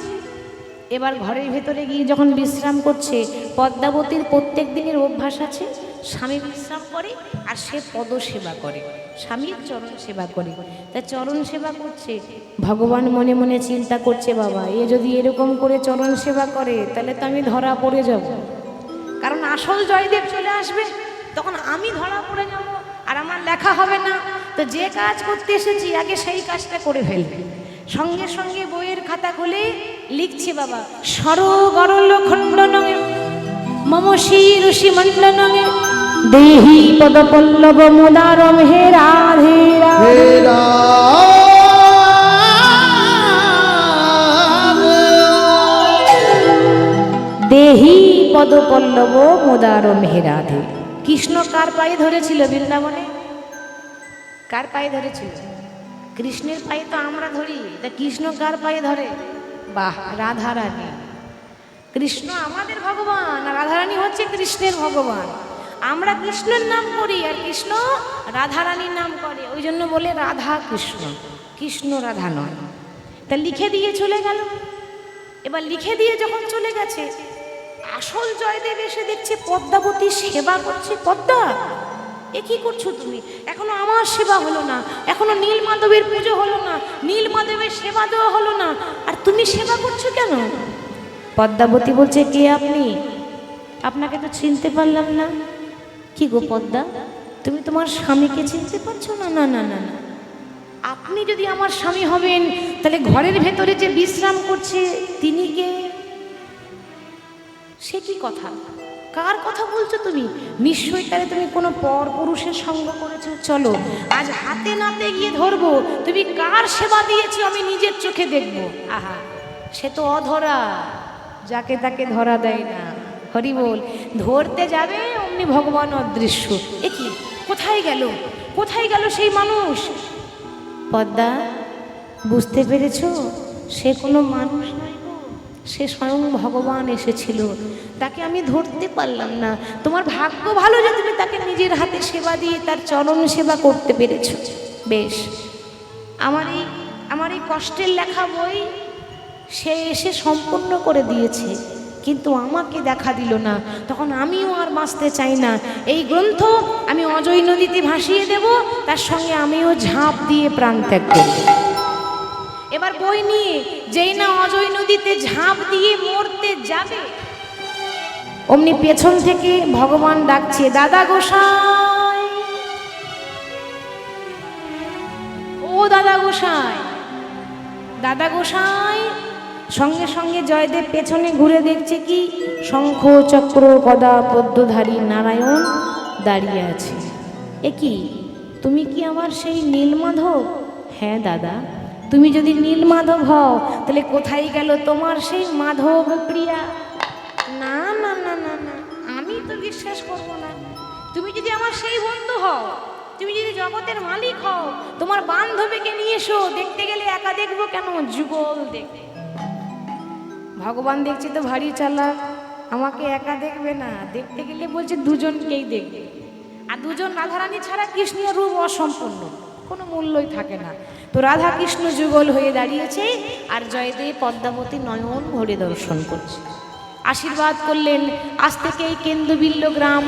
S1: এবার ঘরের ভেতরে গিয়ে যখন বিশ্রাম করছে, পদ্মাবতীর প্রত্যেক দিনের অভ্যাস আছে, স্বামী বিশ্রাম করে আর সে পদ সেবা করে, স্বামীর চরণ সেবা করে। তা চরণ সেবা করছে, ভগবান মনে মনে চিন্তা করছে, বাবা এ যদি এরকম করে চরণ সেবা করে তাহলে তো আমি ধরা পড়ে যাব, কারণ আসল জয়দেব চলে আসবে, তখন আমি ধরা পড়ে যাব আর আমার লেখা হবে না। তো যে কাজ করতে এসেছি আগে সেই কাজটা করে ফেলবে। সঙ্গে সঙ্গে বইয়ের খাতা খুলে লিখছে, বাবা সরগরল খণ্ডনঙে মম শিরসি মণ্ডনঙে দেহি পদপল্লব মুদারম হে রাধে
S2: হে
S1: দেহি পদপল্লব মুদারম হে রাধে। কৃষ্ণ কার পায়ে ধরেছিল বৃন্দাবনে? কার পায়ে ধরেছিল? কৃষ্ণের পায়ে তো আমরা ধরি, তা কৃষ্ণ কার পায়ে ধরে? বাহ, রাধারানী। কৃষ্ণ আমাদের ভগবান আর রাধারানী হচ্ছে কৃষ্ণের ভগবান। আমরা কৃষ্ণের নাম করি আর কৃষ্ণ রাধারানীর নাম করে, ওই জন্য বলে রাধা কৃষ্ণ, কৃষ্ণ রাধা নয়। তা লিখে দিয়ে চলে গেল। এবার লিখে দিয়ে যখন চলে গেছে, আসল জয়দেব এসে দেখছে পদ্মাবতী সেবা করছে। পদ্মা, এ কি করছো তুমি? এখনো আমার সেবা হলো না, এখনো নীলমাধবের পুজো হলো না, নীলমাধবের সেবা দেওয়া হলো না, আর তুমি সেবা করছো কেন? পদ্মাবতী বলছে, কে আপনি? আপনাকে তো চিনতে পারলাম না। কি গো পদ্মা, তুমি তোমার স্বামীকে চিনতে পারছো না? না না না না, আপনি যদি আমার স্বামী হবেন তাহলে ঘরের ভেতরে যে বিশ্রাম করছে তিনি কে? সে কি কথা? কার কথা বলছো তুমি? নিশ্চয়ই তাহলে তুমি কোনো পর পুরুষের সঙ্গ করেছো। চলো আজ হাতে নাতে গিয়ে ধরবো তুমি কার সেবা দিয়েছো, আমি নিজের চোখে দেখবো। আহা, সে তো অধরা, যাকে তাকে ধরা দেয় না। হরি বল। ধরতে যাবে অমনি ভগবান অদৃশ্য। এ কি, কোথায় গেল, কোথায় গেল সেই মানুষ? পদ্মা, বুঝতে পেরেছো? সে কোনো মানুষ নয় গো, সে স্বয়ং ভগবান এসেছিল। তাকে আমি ধরতে পারলাম না। তোমার ভাগ্য ভালো যে তুমি তাকে নিজের হাতে সেবা দিয়ে তার চরণ সেবা করতে পেরেছো। বেশ, আমার এই কষ্টের লেখা বই সে এসে সম্পূর্ণ করে দিয়েছে, কিন্তু আমাকে দেখা দিল না। তখন আমিও আর বাঁচতে চাই না। এই গ্রন্থ আমি অজয় নদীতে ভাসিয়ে দেব, তার সঙ্গে আমিও ঝাঁপ দিয়ে প্রাণ ত্যাগ করব। এবার বই নিয়ে যেই না অজয় নদীতে ঝাঁপ দিয়ে মরতে যাবে, অমনি পেছন থেকে ভগবান ডাকছে, দাদা গোসাই, ও দাদা গোসাই, দাদা গোসাই। সঙ্গে সঙ্গে জয়দেব পেছনে ঘুরে দেখছে কি, শঙ্খ চক্র গদা পদ্মধারী নারায়ণ দাঁড়িয়ে আছে। এ কি, তুমি কি আমার সেই নীলমাধব? হ্যাঁ দাদা, তুমি যদি নীলমাধব হও তাহলে কোথায় গেল তোমার সেই মাধব প্রিয়া? না না না না না, আমি তো বিশ্বাস করব না। তুমি যদি আমার সেই বন্ধু হও, তুমি যদি জগতের মালিক হও, তোমার বান্ধবীকে নিয়ে এসো। দেখতে গেলে একা দেখবো কেন, যুগল দেখতে। ভগবান দেখছে তো ভারী চালাক, আমাকে একা দেখবে না, দেখতে গেলে বলছে দুজনকেই দেখবে। আর দুজন রাধারানী ছাড়া কৃষ্ণের রূপ অসম্পূর্ণ, কোনো মূল্যই থাকে না। তো রাধা কৃষ্ণ যুগল হয়ে দাঁড়িয়েছে, আর জয়দেব পদ্মাবতী নয়ন ভরে দর্শন করছে। আশীর্বাদ করলেন, আজ থেকে এই কেন্দ্রবিল্ল গ্রাম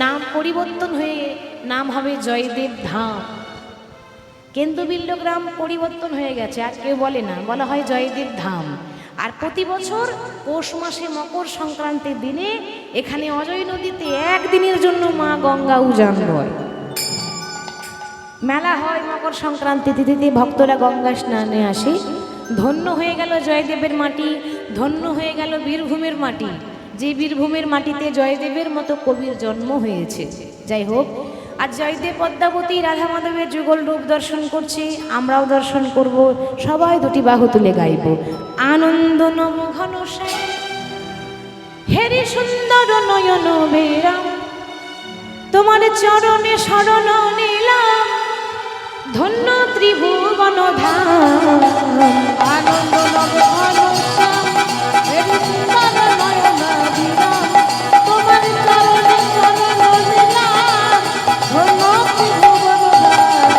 S1: নাম পরিবর্তন হয়ে নাম হবে জয়দেব ধাম। কেন্দ্রবিল্ল গ্রাম পরিবর্তন হয়ে গেছে, আর কেউ বলে না, বলা হয় জয়দেব ধাম। আর প্রতি বছর পৌষ মাসে মকর সংক্রান্তির দিনে এখানে অজয় নদীতে একদিনের জন্য মা গঙ্গা উজান হয়, মেলা হয়। মকর সংক্রান্তি তিথিতে ভক্তরা গঙ্গা স্নানে আসে। ধন্য হয়ে গেল জয়দেবের মাটি, ধন্য হয়ে গেল বীরভূমের মাটি, যে বীরভূমের মাটিতে জয়দেবের মতো কবির জন্ম হয়েছে। যাই হোক, আর জয়দেব পদ্মাবতী রাধা মাধবের যুগল রূপ দর্শন করছে, আমরাও দর্শন করব। সবাই দুটি বাহু তুলে গাইব, আনন্দ নম ঘন শ্যাম হেরি সুন্দর নয়ন বেরাম, তোমার চরণে শরণ নিলাম, ধন্য ত্রিভুবন ধাম।
S2: আনন্দ নব ঘন শ্যাম হেরি সুন্দর নয়ন বিরাম, তোমার চরণে শরণ নিলাম, ধন্য ত্রিভুবন ধাম।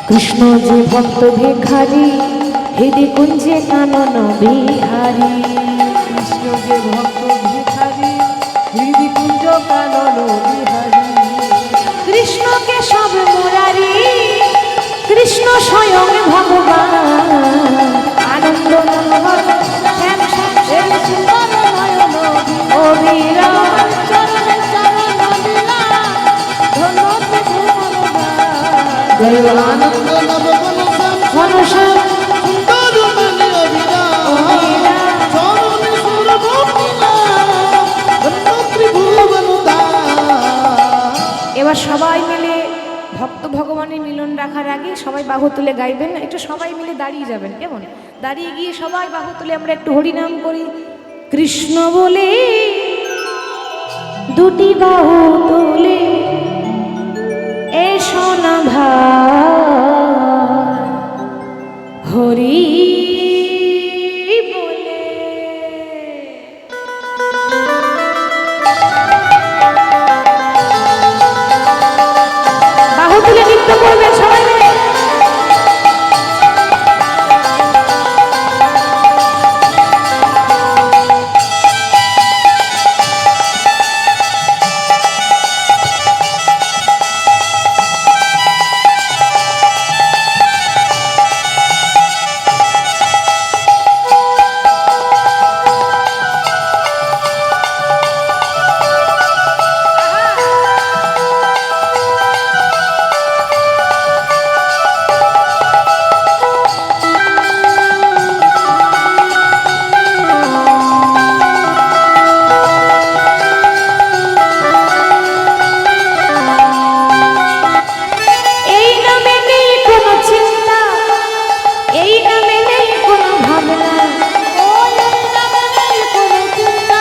S1: কৃষ্ণ যে ভক্ত ভিখারি, হৃদি কুঞ্জে কানন বিহারী।
S2: কৃষ্ণ যে ভক্ত ভিখারি, হৃদি কুঞ্জ কানন বিহারী।
S1: কৃষ্ণকে সব মুরারি, কৃষ্ণ স্বয়ং ভগবান। আনন্দ মনোহর শ্যাম শ্যাম
S2: হেরি সুন্দর নয়ন
S1: অবিরাম,
S2: তোমার চরণে শরণ নিলাম, ধন্য ত্রিভুবন ধাম।
S1: জয়
S2: আনন্দ নব
S1: ঘন শ্যাম
S2: সুন্দর মানে অবিরাম, চরণে শরণ নিলাম, ধন্য ত্রিভুবন ধাম।
S1: এবার সবাই মিলে ভক্ত ভগবানের মিলন রাখার আগে সবাই বাহু তুলে গাইবেন। একটু সবাই মিলে দাঁড়িয়ে যাবেন, কেমন? দাঁড়িয়ে গিয়ে সবাই বাহু তুলে আমরা একটু হরিনাম করি। কৃষ্ণ বলে দুটি বাহু তুলে এসো না ভাই, হরি বলে। মিলে নৃত্য করবেন সবাই মিলে। এই নামে নেই কোনো চিন্তা, এই নামে নেই কোনো ভাবনা,
S2: ও এই নামে নেই কোনো চিন্তা,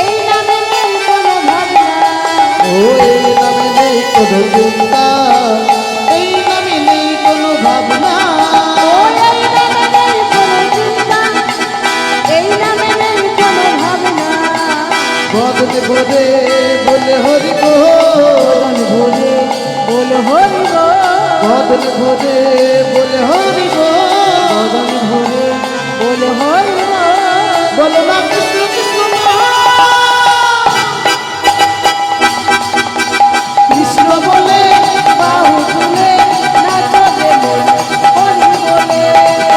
S2: এই নামে নেই কোনো ভাবনা।
S3: ও এই নামে নেই কোনো চিন্তা, এই নামে নেই কোনো ভাবনা।
S2: ও এই নামে নেই কোনো চিন্তা, এই নামে নেই কোনো ভাবনা।
S3: বদন ভরে বলে হরি গো,
S2: বদন ভরে বল হরি গো,
S3: বদন ভরে বলে হরি গো,
S2: বদন ভরে বল হরি গো।
S3: বলো না কৃষ্ণ কৃষ্ণ
S2: কৃষ্ণ বলে বাহু তুলে নাচবে মন হরি বলে।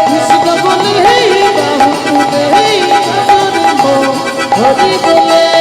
S3: কৃষ্ণ বলে হেই বাহু তুলে হেই হরি বলে।